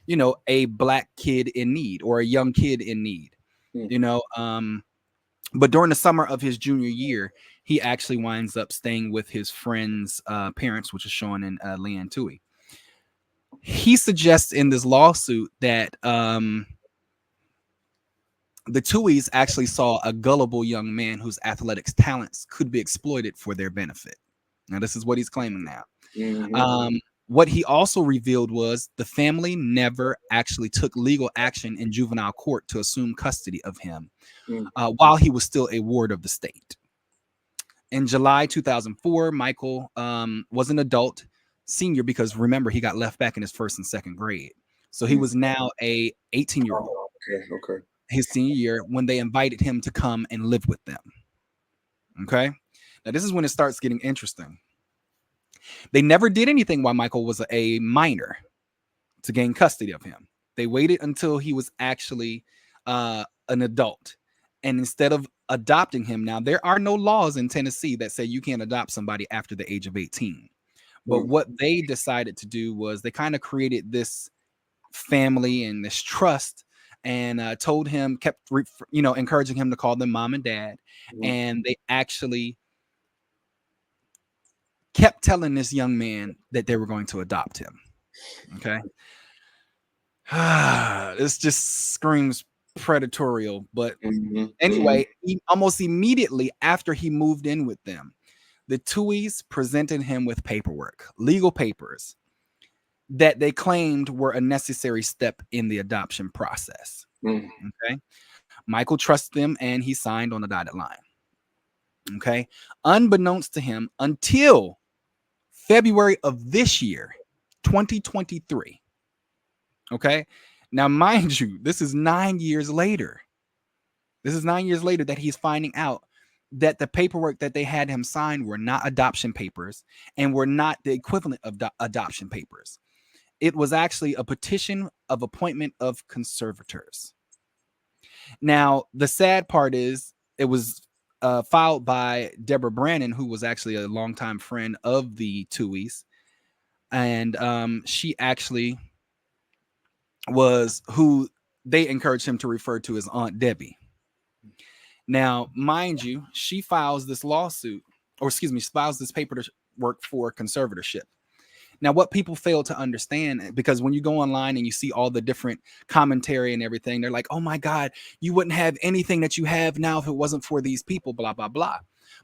you know, a black kid in need or a young kid in need, you know. But during the summer of his junior year, he actually winds up staying with his friend's parents, which is shown in Leanne Tuohy. He suggests in this lawsuit that the Tuohys actually saw a gullible young man whose athletics talents could be exploited for their benefit. Now, this is what he's claiming now. What he also revealed was the family never actually took legal action in juvenile court to assume custody of him while he was still a ward of the state. In July 2004, Michael was an adult senior because remember, he got left back in his first and second grade. So he was now a 18-year-old. Okay. His senior year when they invited him to come and live with them. Okay. Now, this is when it starts getting interesting. They never did anything while Michael was a minor to gain custody of him. They waited until he was actually an adult. And instead of adopting him, now there are no laws in Tennessee that say you can't adopt somebody after the age of 18. But what they decided to do was they kind of created this family and this trust and told him, kept, encouraging him to call them mom and dad. And they actually kept telling this young man that they were going to adopt him. Okay. This just screams predatorial. But anyway, almost immediately after he moved in with them, the Tuohys presented him with paperwork, legal papers, that they claimed were a necessary step in the adoption process. Okay. Michael trusts them and he signed on the dotted line. Okay. Unbeknownst to him, until February of this year, 2023. Okay. Now, mind you, this is 9 years later. This is 9 years later that he's finding out that the paperwork that they had him sign were not adoption papers and were not the equivalent of adoption papers. It was actually a petition of appointment of conservators. Now, the sad part is it was filed by Deborah Brannon, who was actually a longtime friend of the Tuohys. And she actually was who they encouraged him to refer to as Aunt Debbie. Now, mind you, she files this lawsuit, or excuse me, files this paperwork for conservatorship. Now, what people fail to understand, because when you go online and you see all the different commentary and everything, they're like, oh my God, you wouldn't have anything that you have now if it wasn't for these people, blah, blah, blah.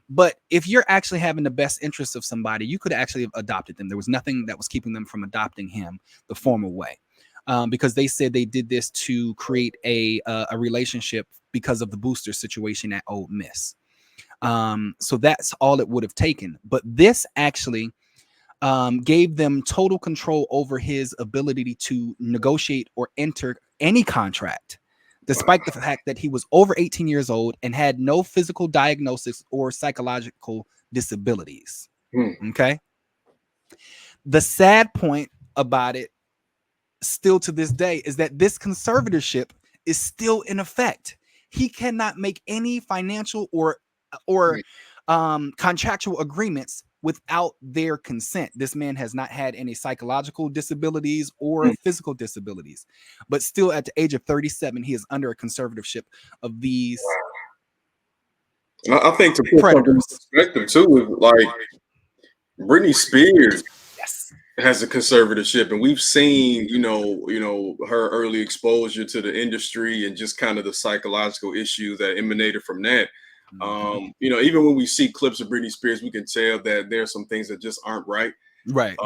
But if you're actually having the best interest of somebody, you could actually have adopted them. There was nothing that was keeping them from adopting him the formal way. Because they said they did this to create a relationship because of the booster situation at Ole Miss. So that's all it would have taken. But this actually gave them total control over his ability to negotiate or enter any contract, despite the fact that he was over 18 years old and had no physical diagnosis or psychological disabilities. Okay. The sad point about it still to this day is that this conservatorship is still in effect. He cannot make any financial or contractual agreements without their consent. This man has not had any psychological disabilities or physical disabilities, but still at the age of 37, he is under a conservatorship of these I think to put something in predators. perspective too, is like Britney Spears Yes. has a conservatorship, and we've seen, her early exposure to the industry and just kind of the psychological issues that emanated from that. Even when we see clips of Britney Spears, we can tell that there's some things that just aren't right. Right.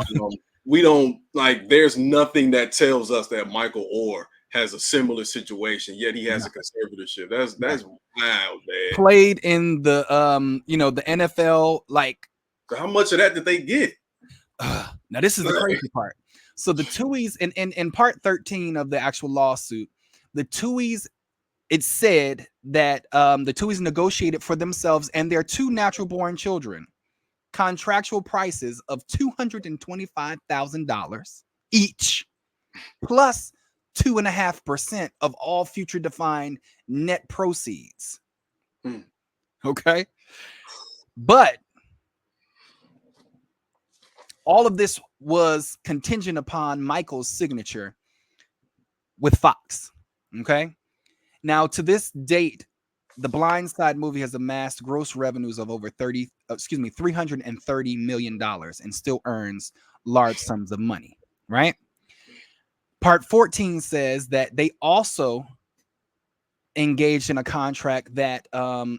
We don't like. There's nothing that tells us that Michael Orr has a similar situation, yet he has a conservatorship. That's wild, man. Played in the the NFL. Like, how much of that did they get? Now this is the crazy part. So the Tuohys in part 13 of the actual lawsuit, the Tuohys, it said that the Tuohys negotiated for themselves and their two natural born children contractual prices of $225,000 each, plus 2.5% of all future defined net proceeds. Okay. But all of this was contingent upon Michael's signature with Fox. Okay. Now, to this date, the Blind Side movie has amassed gross revenues of over $330 million and still earns large sums of money, right? Part 14 says that they also engaged in a contract that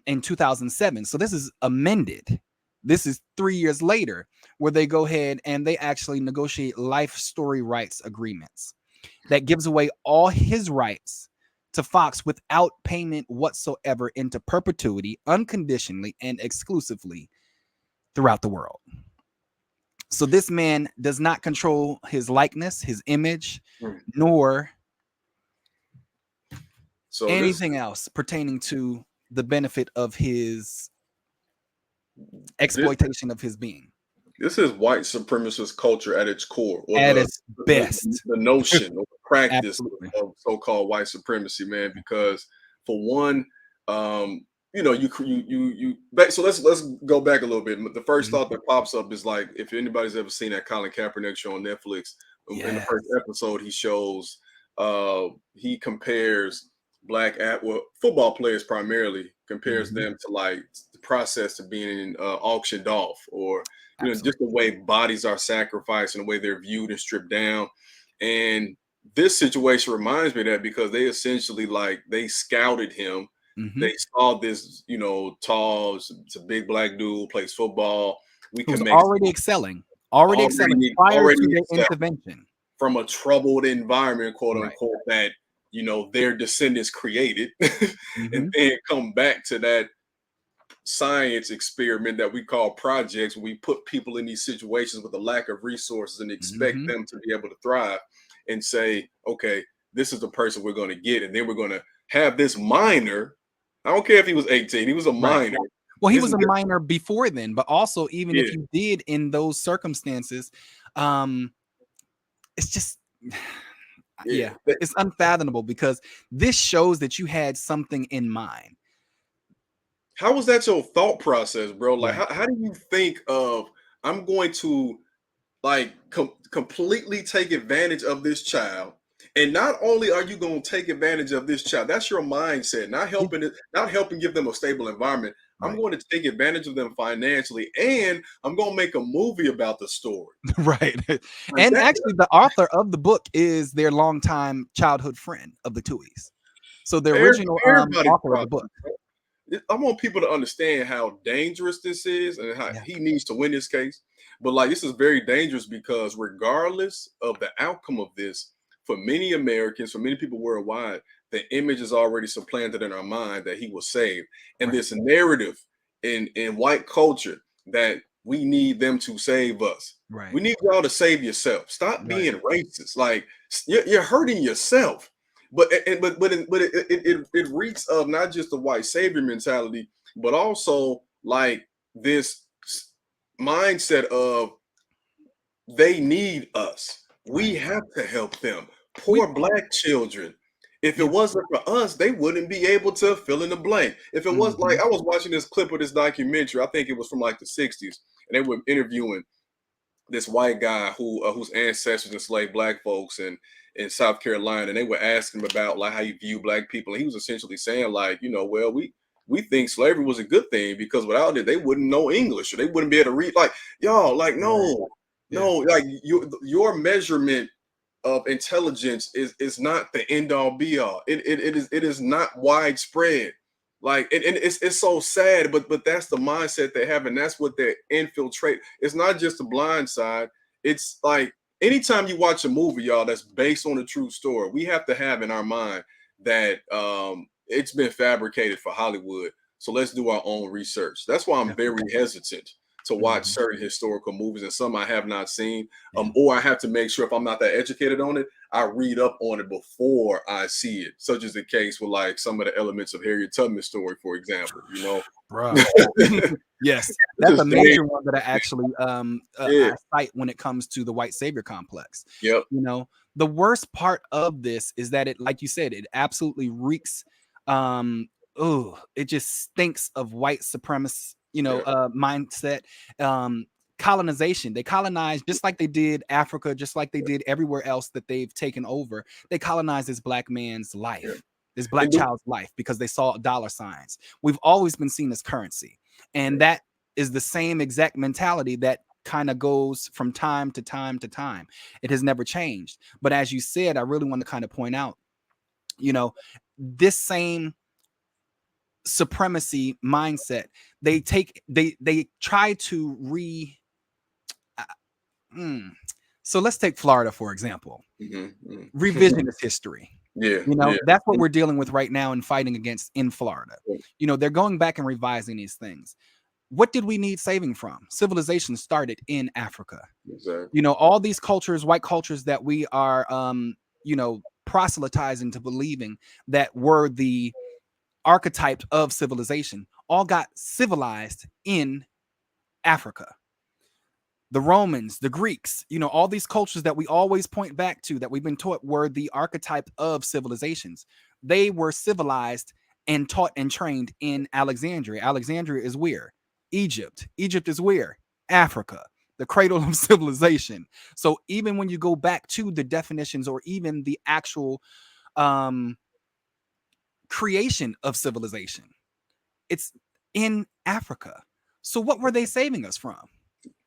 in 2007. So this is amended. This is 3 years later, where they go ahead and they actually negotiate life story rights agreements that gives away all his rights to Fox without payment whatsoever into perpetuity, unconditionally and exclusively throughout the world. So this man does not control his likeness, his image, nor anything else pertaining to the benefit of his exploitation of his being. This is white supremacist culture at its core, or at its best. The notion or the practice of so-called white supremacy, man. Because for one, so let's go back a little bit. The first thought that pops up is like, if anybody's ever seen that Colin Kaepernick show on Netflix, in the first episode, he shows he compares football players primarily, compares them to like the process to being auctioned off, or just the way bodies are sacrificed and the way they're viewed and stripped down. And this situation reminds me of that, because they essentially they scouted him. They saw this, tall, it's a big black dude, plays football. We can make already excelling prior to their intervention from a troubled environment, quote unquote, that their descendants created, and then come back to that science experiment that we call projects, where we put people in these situations with a lack of resources and expect them to be able to thrive, and say, okay, this is the person we're going to get, and then we're going to have this minor. I don't care if he was 18, he was a minor. Well, he was a minor before then, but also even if you did in those circumstances, it's just it's unfathomable, because this shows that you had something in mind. How was that your thought process, bro? Like, how do you think of, I'm going to completely take advantage of this child? And not only are you going to take advantage of this child, that's your mindset, not helping give them a stable environment. I'm going to take advantage of them financially, and I'm going to make a movie about the story. Right. And actually, the author of the book is their longtime childhood friend of the Tuohys. So the original author of the book. I want people to understand how dangerous this is, and how he needs to win this case. But this is very dangerous, because regardless of the outcome of this, for many Americans, for many people worldwide, the image is already supplanted in our mind that he was saved. And this narrative in white culture that we need them to save us. Right. We need y'all to save yourself. Stop being racist. Like, you're hurting yourself. But it reeks of not just the white savior mentality, but also this mindset of they need us. We have to help them. Poor black children. If it wasn't for us, they wouldn't be able to fill in the blank. If it was I was watching this clip of this documentary, I think it was from the 60s, and they were interviewing this white guy whose ancestors enslaved black folks in South Carolina, and they were asking him about like how you view black people, and he was essentially saying like, well, we think slavery was a good thing because without it they wouldn't know English or they wouldn't be able to read. Like y'all, like no, no, like your measurement of intelligence is not the end all be all. It is not widespread. Like and it's so sad, but that's the mindset they have, and that's what they infiltrate. It's not just the blind side. It's like anytime you watch a movie, y'all, that's based on a true story, we have to have in our mind that it's been fabricated for Hollywood. So let's do our own research. That's why I'm very hesitant to watch certain historical movies, and some I have not seen, or I have to make sure if I'm not that educated on it, I read up on it before I see it, such as the case with like some of the elements of Harriet Tubman's story, for example, Bro. Yes, that's a major one that I actually I cite when it comes to the white savior complex. Yep. The worst part of this is that it, like you said, it absolutely reeks. It just stinks of white supremacy, mindset. Colonization. They colonized just like they did Africa, just like they did everywhere else that they've taken over. They colonized this black man's life, this black child's life, because they saw dollar signs. We've always been seen as currency. And that is the same exact mentality that kind of goes from time to time to time. It has never changed. But as you said, I really want to kind of point out, this same supremacy mindset, they try to so let's take Florida, for example. Revisionist history. That's what we're dealing with right now and fighting against in Florida. They're going back and revising these things. What did we need saving from? Civilization started in Africa. Exactly. All these cultures, white cultures that we are, proselytizing to believing that were the archetype of civilization, all got civilized in Africa. The Romans, the Greeks, all these cultures that we always point back to, that we've been taught were the archetype of civilizations. They were civilized and taught and trained in Alexandria. Alexandria is where? Egypt. Egypt is where? Africa, the cradle of civilization. So even when you go back to the definitions or even the actual creation of civilization, it's in Africa. So what were they saving us from?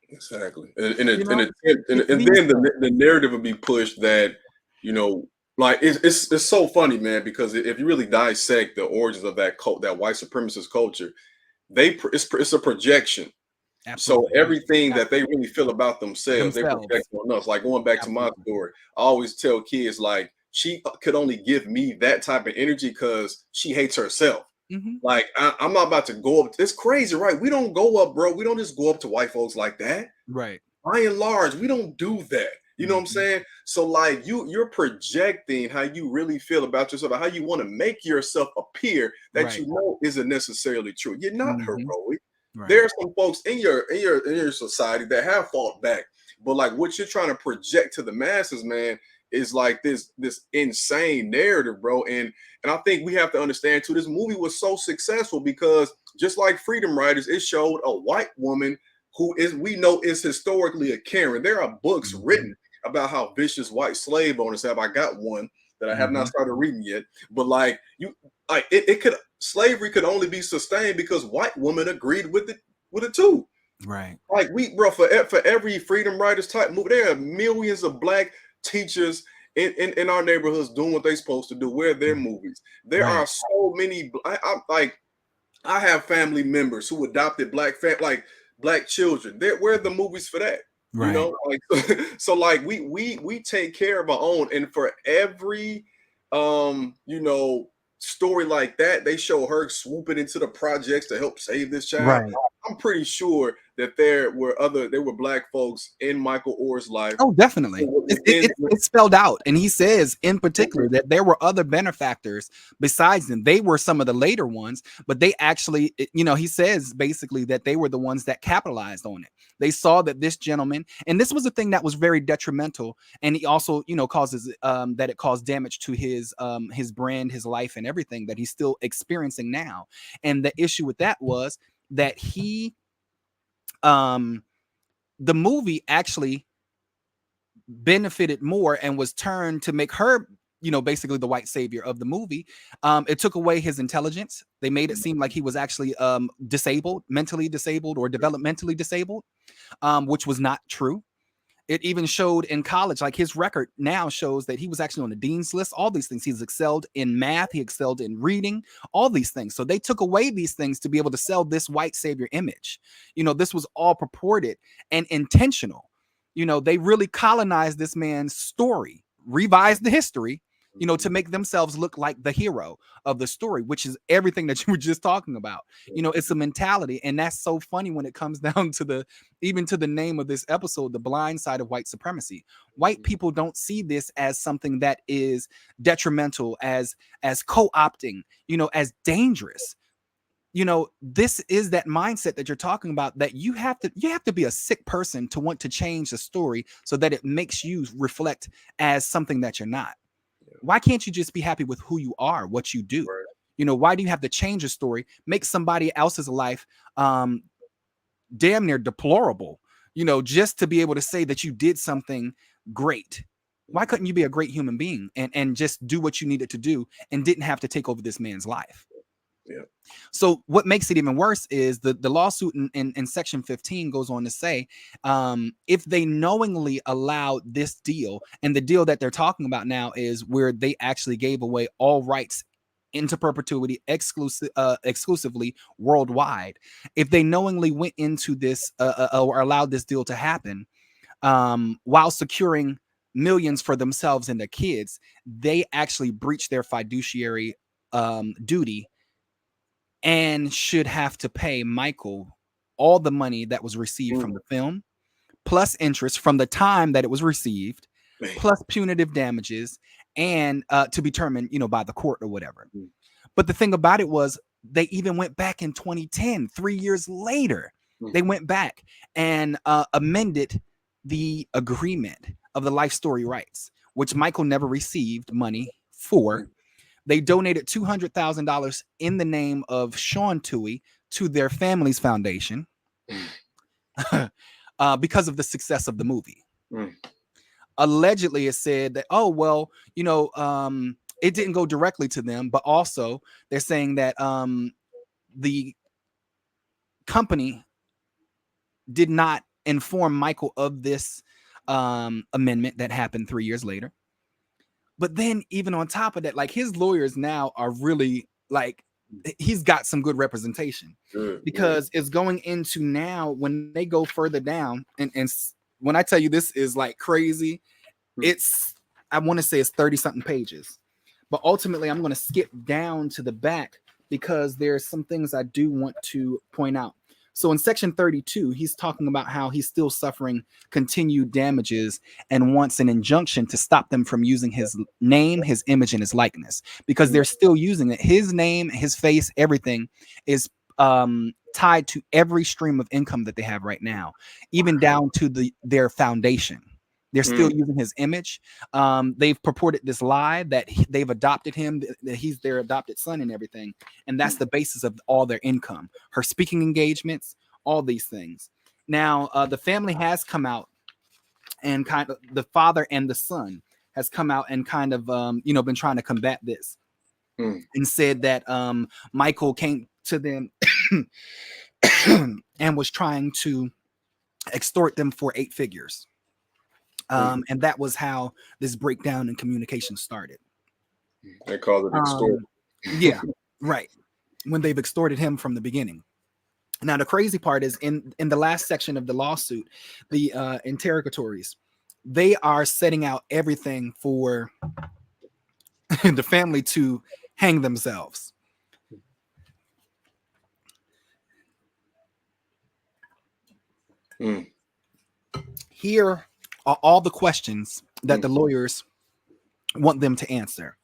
Exactly. And then the narrative would be pushed that, like it's so funny, man, because if you really dissect the origins of that that white supremacist culture, it's a projection. Absolutely. So everything that they really feel about themselves, they project on us. Like going back to my story, I always tell kids like, she could only give me that type of energy because she hates herself. Like I'm not about to go up. It's crazy, right? We don't go up, bro. We don't just go up to white folks like that. Right. By and large, we don't do that. You know what I'm saying? So like you're projecting how you really feel about yourself, how you want to make yourself appear that isn't necessarily true. You're not heroic. Right. There are some folks in your society that have fought back, but like what you're trying to project to the masses, man, is like this insane narrative, bro. And I think we have to understand too, this movie was so successful because just like Freedom Riders, it showed a white woman who we know is historically a Karen. There are books written about how vicious white slave owners have. I got one that I have not started reading yet, but like slavery could only be sustained because white women agreed with it too. Right. Like for every Freedom Riders type movie, there are millions of black teachers in our neighborhoods doing what they're supposed to do. Where their movies? There are so many. I have family members who adopted black children. Where are the movies for that? Right. So like we take care of our own, and for every story like that, they show her swooping into the projects to help save this child. Right. I'm pretty sure that there were black folks in Michael Orr's life. Oh, definitely. It's spelled out. And he says in particular that there were other benefactors besides them. They were some of the later ones, but they actually, he says basically that they were the ones that capitalized on it. They saw that this gentleman, and this was a thing that was very detrimental. And he also, causes that it caused damage to his brand, his life, and everything that he's still experiencing now. And the issue with that was that he the movie actually benefited more and was turned to make her, basically the white savior of the movie. It took away his intelligence. They made it seem like he was actually disabled, mentally disabled or developmentally disabled, which was not true. It even showed in college, like his record now shows that he was actually on the dean's list, all these things. He's excelled in math, he excelled in reading, all these things. So they took away these things to be able to sell this white savior image. This was all purported and intentional. They really colonized this man's story, revised the history, to make themselves look like the hero of the story, which is everything that you were just talking about. It's a mentality. And that's so funny when it comes down to even to the name of this episode, The Blind Side of White Supremacy. White people don't see this as something that is detrimental, as co-opting, as dangerous. This is that mindset that you're talking about, that you have to be a sick person to want to change the story so that it makes you reflect as something that you're not. Why can't you just be happy with who you are, what you do? Right. Why do you have to change a story, make somebody else's life damn near deplorable, just to be able to say that you did something great? Why couldn't you be a great human being and just do what you needed to do and didn't have to take over this man's life? Yeah. So what makes it even worse is the lawsuit in section 15 goes on to say, if they knowingly allowed this deal, and the deal that they're talking about now is where they actually gave away all rights into perpetuity exclusively worldwide. If they knowingly went into this or allowed this deal to happen, while securing millions for themselves and their kids, they actually breached their fiduciary duty and should have to pay Michael all the money that was received from the film, plus interest from the time that it was received, plus punitive damages, and to be determined, by the court or whatever. But the thing about it was, they even went back in 2010, 3 years later, they went back and amended the agreement of the life story rights, which Michael never received money for. They donated $200,000 in the name of Sean Toohey to their family's foundation because of the success of the movie. Allegedly, it said that, it didn't go directly to them, but also they're saying that the company did not inform Michael of this amendment that happened 3 years later. But then even on top of that, like, his lawyers now are really, like, he's got some good representation, because it's going into now when they go further down. And when I tell you this is like crazy, I want to say it's 30 something pages, but ultimately I'm going to skip down to the back because there's some things I do want to point out. So in section 32, he's talking about how he's still suffering continued damages and wants an injunction to stop them from using his name, his image, and his likeness, because they're still using it. His name, his face, everything is tied to every stream of income that they have right now, even down to their foundation. They're still using his image. They've purported this lie that they've adopted him, that he's their adopted son and everything. And that's the basis of all their income, her speaking engagements, all these things. Now, the family has come out and kind of, the father and the son has come out and kind of, been trying to combat this and said that Michael came to them and was trying to extort them for 8 figures. And that was how this breakdown in communication started. They call it extort. Yeah, right. When they've extorted him from the beginning. Now, the crazy part is in the last section of the lawsuit, the interrogatories, they are setting out everything for the family to hang themselves. Here are all the questions that the lawyers want them to answer.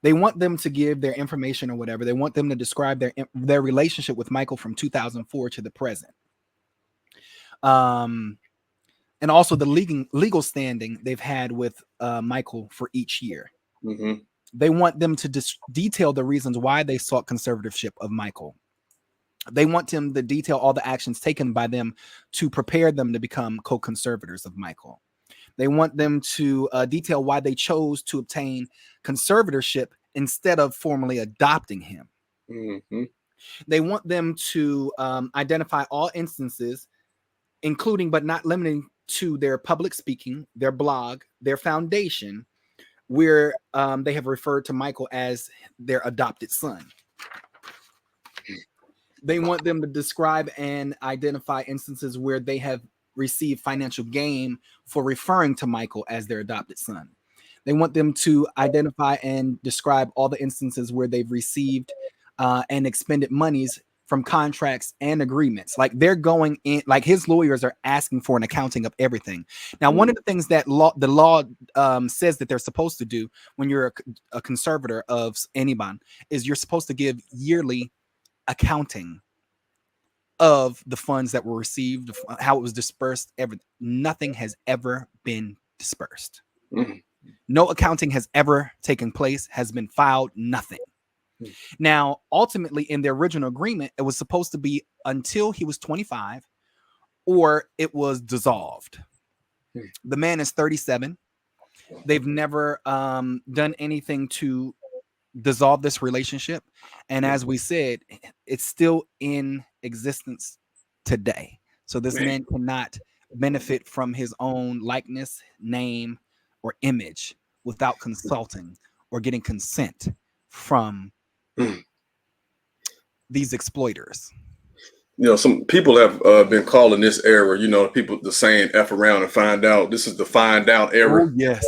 They want them to give their information or whatever. They want them to describe their relationship with Michael from 2004 to the present. And also the legal standing they've had with Michael for each year. They want them to detail the reasons why they sought conservatorship of Michael. They want him to detail all the actions taken by them to prepare them to become co-conservators of Michael. They want them to detail why they chose to obtain conservatorship instead of formally adopting him. Mm-hmm. They want them to identify all instances, including but not limiting to their public speaking, their blog, their foundation, where they have referred to Michael as their adopted son. They want them to describe and identify instances where they have received financial gain for referring to Michael as their adopted son. They want them to identify and describe all the instances where they've received and expended monies from contracts and agreements. Like they're going in, like his lawyers are asking for an accounting of everything. Now, one of the things that the law says that they're supposed to do when you're a conservator of anyone is you're supposed to give yearly accounting of the funds that were received, how it was dispersed. Nothing has ever been dispersed. Mm-hmm. No accounting has ever taken place, has been filed, nothing. Now, ultimately, in the original agreement, it was supposed to be until he was 25 or it was dissolved. The man is 37. They've never done anything to dissolve this relationship. And as we said, it's still in existence today. So this man cannot benefit from his own likeness, name, or image without consulting or getting consent from these exploiters. You know, some people have been calling this era, you know, people the saying F around and find out. This is the find out era. Oh, yes.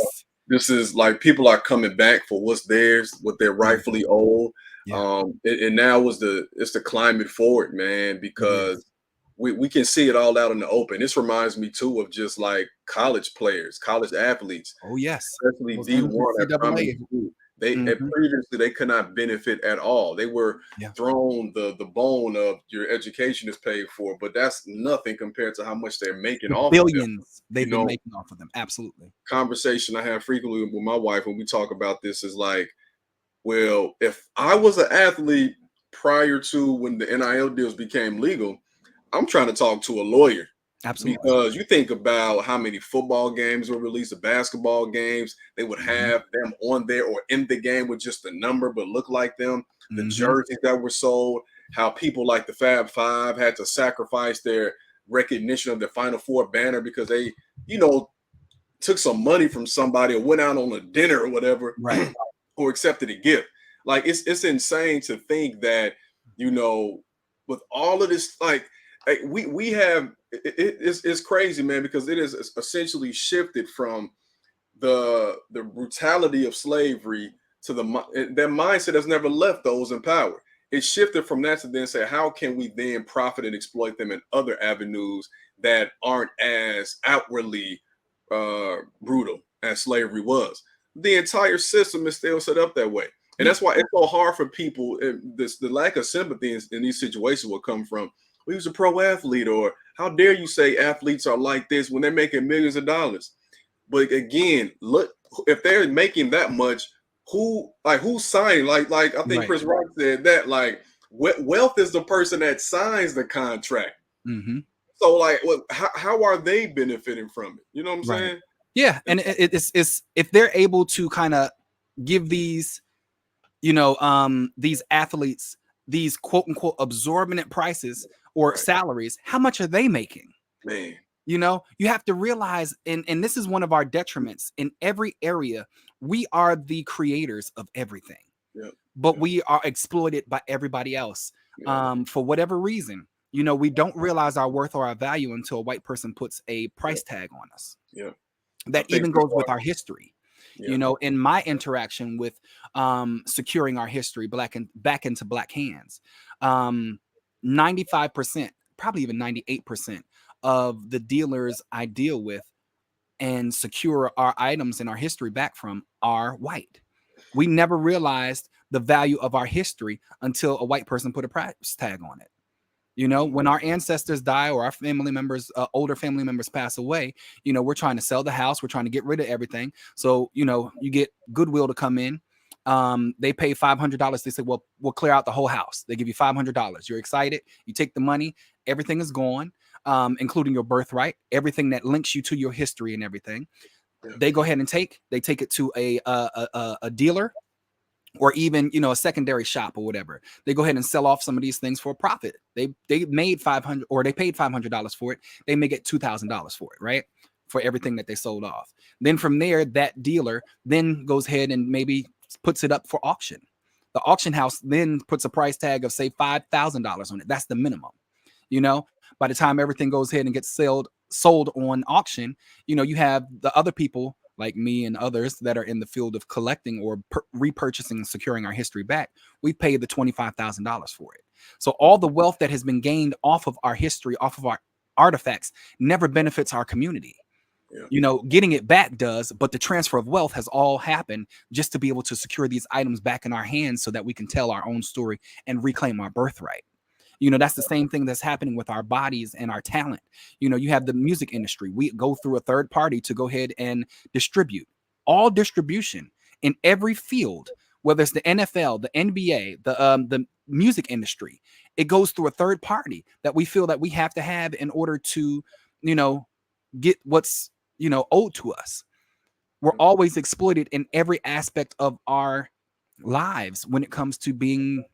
This is like people are coming back for what's theirs, what they're rightfully owed. Yeah. And now it's the climate forward, man, because we can see it all out in the open. This reminds me too of just like college players, college athletes. Oh, yes. Especially D1 at primary school. Previously they could not benefit at all. They were thrown the bone of your education is paid for, but that's nothing compared to how much they're making off billions of them. they've been making off of them. Absolutely. Conversation I have frequently with my wife when we talk about this is like, well, if I was an athlete prior to when the NIL deals became legal, I'm trying to talk to a lawyer. Absolutely. Because you think about how many football games were released, the basketball games, they would have them on there or in the game with just a number but look like them, the jerseys that were sold, how people like the Fab Five had to sacrifice their recognition of the Final Four banner because they, you know, took some money from somebody or went out on a dinner or whatever, right, or accepted a gift. Like it's insane to think that, you know, with all of this, like we have it's crazy, man, because it is essentially shifted from the brutality of slavery to that mindset has never left those in power. It shifted from that to then say, how can we then profit and exploit them in other avenues that aren't as outwardly brutal as slavery was? The entire system is still set up that way. And that's why it's so hard for people. The lack of sympathy in these situations will come from, well, he was a pro athlete, or how dare you say athletes are like this when they're making millions of dollars. But again, look, if they're making that much, who's signing? Like I think Chris Rock said that, like, wealth is the person that signs the contract. So like, how are they benefiting from it? You know what I'm saying? Yeah. And it's if they're able to kind of give these, you know, these athletes these quote unquote absorbent prices or salaries, how much are they making? Man. You know, you have to realize, and this is one of our detriments in every area. We are the creators of everything, but we are exploited by everybody else for whatever reason. You know, we don't realize our worth or our value until a white person puts a price tag on us. That even goes with our history. You know, in my interaction with securing our history back into Black hands, 95%, probably even 98% of the dealers I deal with and secure our items and our history back from are white. We never realized the value of our history until a white person put a price tag on it. You know, when our ancestors die or our family members, older family members pass away, you know, we're trying to sell the house. We're trying to get rid of everything. So, you know, you get Goodwill to come in They pay $500. They say, well, we'll clear out the whole house. They give you $500. You're excited. You take the money. Everything is gone, including your birthright, everything that links you to your history and everything. They go ahead and take it to a dealer, or even, you know, a secondary shop or whatever. They go ahead and sell off some of these things for a profit. They made 500, or they paid $500 for it. They may get $2,000 for it, right? For everything that they sold off. Then from there, that dealer then goes ahead and maybe puts it up for auction. The auction house then puts a price tag of, say, $5,000 on it. That's the minimum. You know, by the time everything goes ahead and gets sold on auction, you know, you have the other people like me and others that are in the field of collecting or repurchasing and securing our history back. We paid the $25,000 for it. So all the wealth that has been gained off of our history, off of our artifacts, never benefits our community. You know, getting it back does, but the transfer of wealth has all happened just to be able to secure these items back in our hands so that we can tell our own story and reclaim our birthright. You know, that's the same thing that's happening with our bodies and our talent. You know, you have the music industry. We go through a third party to go ahead and distribute. All distribution in every field, whether it's the NFL, the NBA, the music industry, it goes through a third party that we feel that we have to have in order to, you know, get what's, you know, owed to us. We're always exploited in every aspect of our lives when it comes to being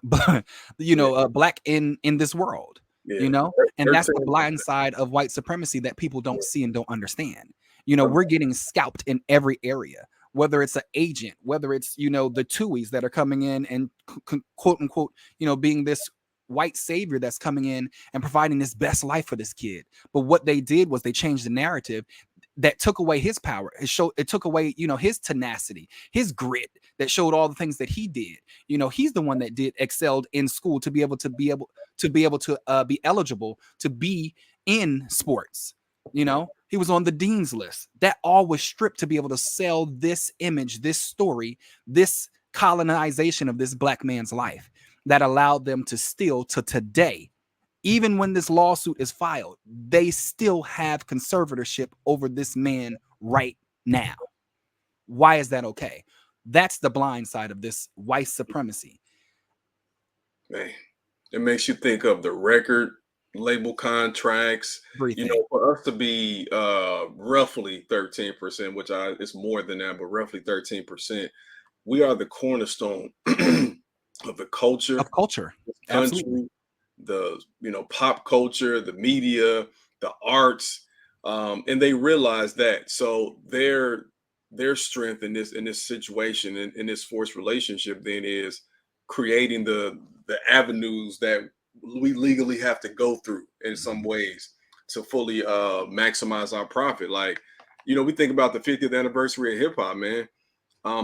but you know, black in this world, you know, and that's the blind side of white supremacy that people don't see and don't understand. You know, we're getting scalped in every area, whether it's an agent, whether it's, you know, the Tuies that are coming in and quote unquote, you know, being this white savior that's coming in and providing this best life for this kid. But what they did was they changed the narrative that took away his power. It took away, you know, his tenacity, his grit that showed all the things that he did. You know, he's the one that excelled in school to be able to be eligible to be in sports. You know, he was on the dean's list. That all was stripped to be able to sell this image, this story, this colonization of this black man's life that allowed them to steal to today. Even when this lawsuit is filed, they still have conservatorship over this man right now. Why is that okay? That's the blind side of this white supremacy. Man, it makes you think of the record label contracts. Everything. You know, for us to be roughly 13%, which it's more than that, but roughly 13%, we are the cornerstone of the culture. Of culture. Country. Absolutely. The, you know, pop culture, the media, the arts, and they realize that. So their strength in this situation, in this forced relationship, then is creating the avenues that we legally have to go through in some ways to fully maximize our profit. Like, you know, we think about the 50th anniversary of hip hop, man.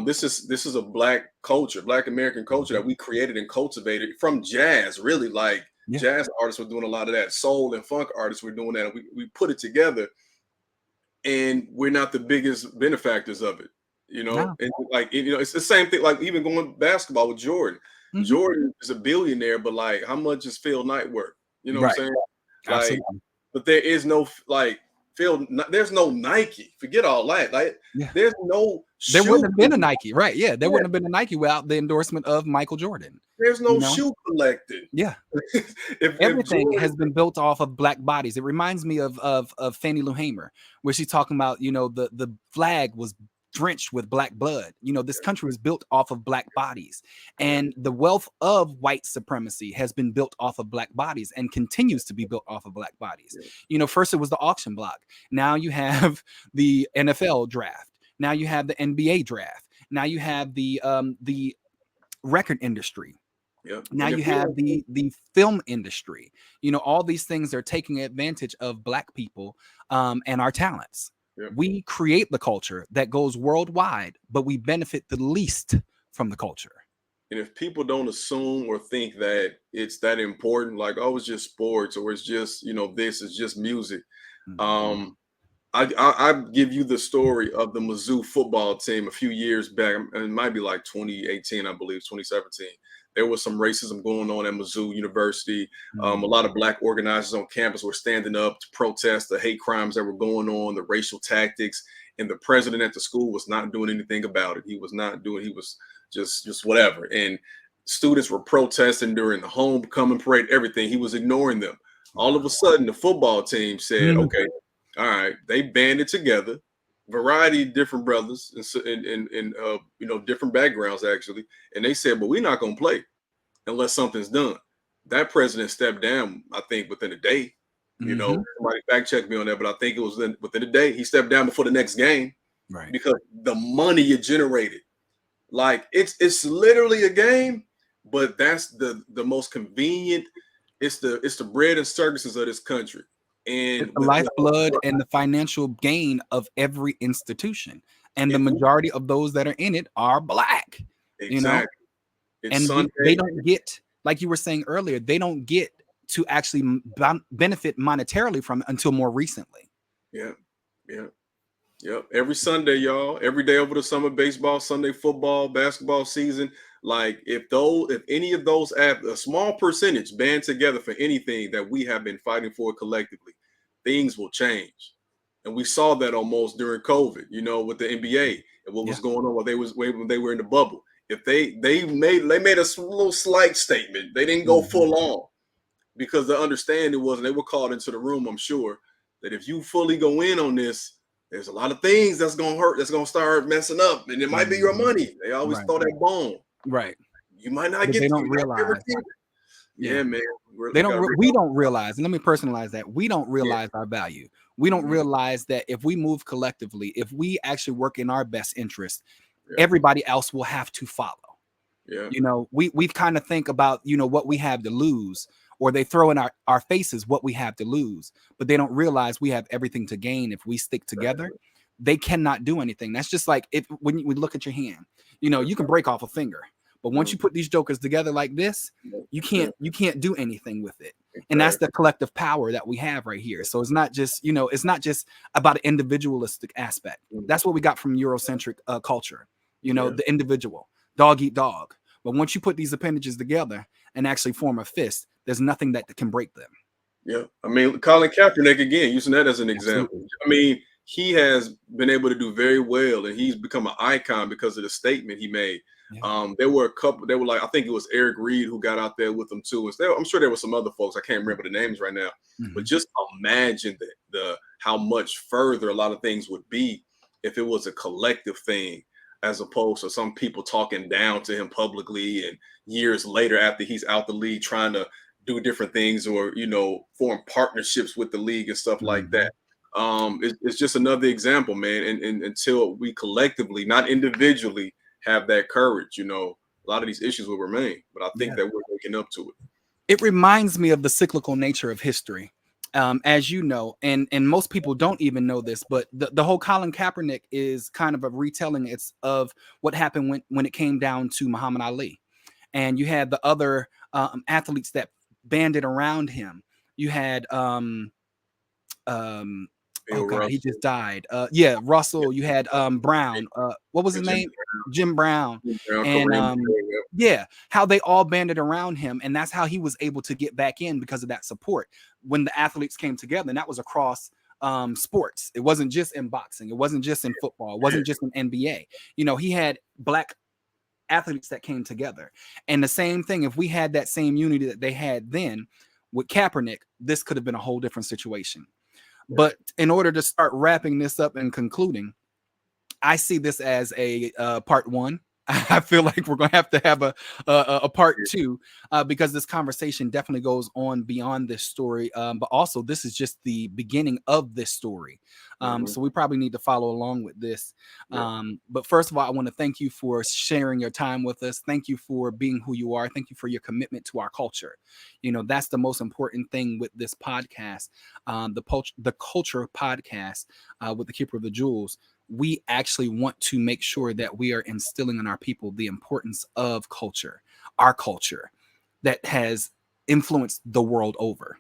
This is a black culture, black American culture that we created and cultivated from jazz, really. Like, jazz artists were doing a lot of that. Soul and funk artists were doing that. We put it together, and we're not the biggest benefactors of it, you know. No. And like, you know, it's the same thing. Like, even going basketball with Jordan. Mm-hmm. Jordan is a billionaire, but like, how much is Phil Knight worth? You know what I'm saying? Like, absolutely. But there is no like Phil. There's no Nike. Forget all that. Like, there's no. There wouldn't have been a Nike, right? Yeah, there wouldn't have been a Nike without the endorsement of Michael Jordan. There's no shoe collected. Yeah, everything has been built off of black bodies. It reminds me of Fannie Lou Hamer, where she's talking about, you know, the flag was drenched with black blood. You know, this country was built off of black bodies, and the wealth of white supremacy has been built off of black bodies and continues to be built off of black bodies. You know, first it was the auction block. Now you have the NFL draft. Now you have the NBA draft. Now you have the record industry. Yep. Now you have the film industry. You know, all these things are taking advantage of black people and our talents. Yep. We create the culture that goes worldwide, but we benefit the least from the culture. And if people don't assume or think that it's that important, like, oh, it's just sports, or it's just, you know, this is just music. Mm-hmm. I give you the story of the Mizzou football team a few years back. It might be like 2018, I believe, 2017. There was some racism going on at Mizzou University. A lot of black organizers on campus were standing up to protest the hate crimes that were going on, the racial tactics. and the president at the school was not doing anything about it. He was just whatever. And students were protesting during the homecoming parade, everything. He was ignoring them. All of a sudden, the football team said, okay, all right, they banded together, variety of different brothers and different backgrounds actually. And they said, but we're not going to play unless something's done. That president stepped down, I think, within a day. Somebody fact check me on that, but I think it was within a day. He stepped down before the next game, right? Because the money it generated, like it's literally a game, but that's the most convenient. It's the bread and circuses of this country, and it's the lifeblood and the financial gain of every institution, and the majority of those that are in it are Black. Exactly. And they don't get, like you were saying earlier, they don't get to actually benefit monetarily from it until more recently. Yeah. Every Sunday, y'all, every day over the summer, baseball, Sunday football, basketball season. Like if any of those a small percentage band together for anything that we have been fighting for collectively, things will change. And we saw that almost during COVID, with the NBA and what was going on while they were in the bubble. If they made a little slight statement, they didn't go full on, because the understanding was they were called into the room, I'm sure, that if you fully go in on this, there's a lot of things that's gonna hurt, that's gonna start messing up, and it might be your money. They always throw that bone. Right. You might not get. They don't realize. Yeah, man. We don't realize, and let me personalize that. We don't realize our value. We don't realize that if we move collectively, if we actually work in our best interest, everybody else will have to follow. Yeah. We've kind of think about, what we have to lose, or they throw in our faces what we have to lose, but they don't realize we have everything to gain if we stick together. They cannot do anything. That's just like when you look at your hand, you can break off a finger, but once you put these jokers together like this, you can't do anything with it. And that's the collective power that we have right here. So it's not just about an individualistic aspect. That's what we got from Eurocentric culture, the individual, dog eat dog. But once you put these appendages together and actually form a fist, there's nothing that can break them. Yeah. I mean, Colin Kaepernick, again, using that as an example. Absolutely. I mean, he has been able to do very well, and he's become an icon because of the statement he made. Yeah. There were a couple, I think it was Eric Reed who got out there with them too. I'm sure there were some other folks. I can't remember the names right now, but just imagine how much further a lot of things would be if it was a collective thing, as opposed to some people talking down to him publicly and years later after he's out the league trying to do different things or, form partnerships with the league and stuff like that. It's just another example, man. And until we collectively, not individually, have that courage, a lot of these issues will remain. But I think that we're waking up to it. It reminds me of the cyclical nature of history. As you know, and most people don't even know this, but the whole Colin Kaepernick is kind of a retelling of what happened when it came down to Muhammad Ali. And you had the other athletes that banded around him. You had God, he just died. Russell. You had Brown. What was his name? Jim Brown. And how they all banded around him, and that's how he was able to get back in because of that support. When the athletes came together, and that was across sports. It wasn't just in boxing. It wasn't just in football. It wasn't just in NBA. He had Black athletes that came together. And the same thing, if we had that same unity that they had then with Kaepernick, this could have been a whole different situation. But in order to start wrapping this up and concluding, I see this as a part one. I feel like we're going to have a part two because this conversation definitely goes on beyond this story. But also, this is just the beginning of this story. So we probably need to follow along with this. But first of all, I want to thank you for sharing your time with us. Thank you for being who you are. Thank you for your commitment to our culture. That's the most important thing with this podcast, the culture podcast with the Keeper of the Jewels. We actually want to make sure that we are instilling in our people the importance of culture, our culture that has influenced the world over.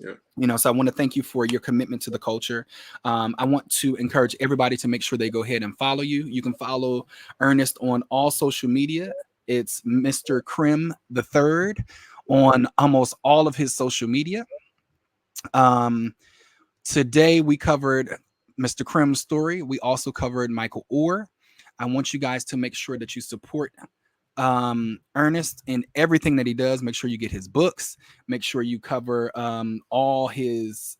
So I want to thank you for your commitment to the culture. I want to encourage everybody to make sure they go ahead and follow you. You can follow Ernest on all social media. It's Mr. Crim III on almost all of his social media. Today we covered Mr. Crim's story. We also covered Michael Orr. I want you guys to make sure that you support Ernest in everything that he does. Make sure you get his books. Make sure you cover all his.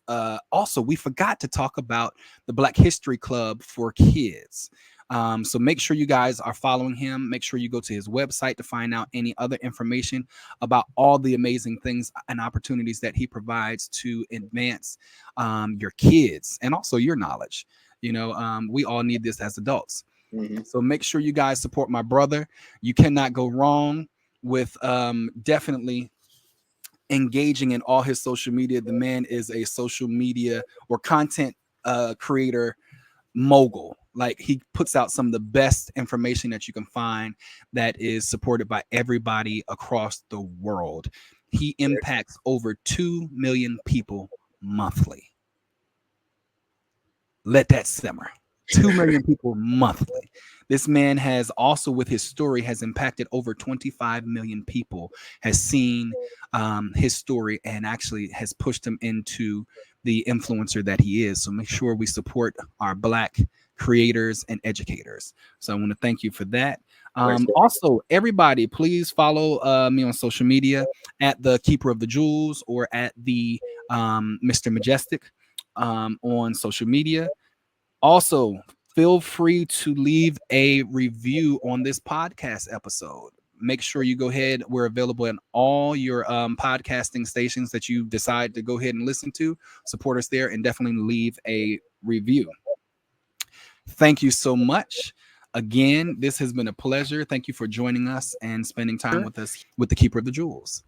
Also, we forgot to talk about the Black History Club for kids. So make sure you guys are following him. Make sure you go to his website to find out any other information about all the amazing things and opportunities that he provides to advance your kids and also your knowledge. We all need this as adults. Mm-hmm. So make sure you guys support my brother. You cannot go wrong with definitely engaging in all his social media. The man is a social media or content creator mogul. Like, he puts out some of the best information that you can find that is supported by everybody across the world. He impacts over 2 million people monthly. Let that simmer. 2 million people monthly. This man has also, with his story, has impacted over 25 million people, has seen his story, and actually has pushed him into the influencer that he is. So make sure we support our Black creators and educators. So I want to thank you for that. Also, everybody, please follow me on social media at the Keeper of the Jewels or at the Mr. Majestic on social media. Also, feel free to leave a review on this podcast episode. Make sure you go ahead. We're available in all your podcasting stations that you decide to go ahead and listen to. Support us there and definitely leave a review. Thank you so much. Again, this has been a pleasure. Thank you for joining us and spending time with us with the Keeper of the Jewels.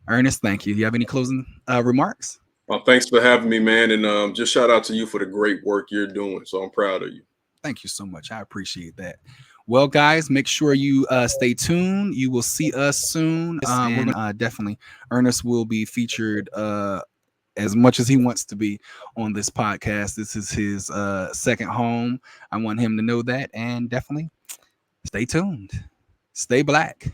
Ernest, thank you. Do you have any closing remarks? Thanks for having me, man. And just shout out to you for the great work you're doing. So I'm proud of you. Thank you so much. I appreciate that. Well, guys, make sure you stay tuned. You will see us soon. We're gonna definitely, Ernest will be featured as much as he wants to be on this podcast. This is his second home. I want him to know that, and definitely stay tuned. Stay Black.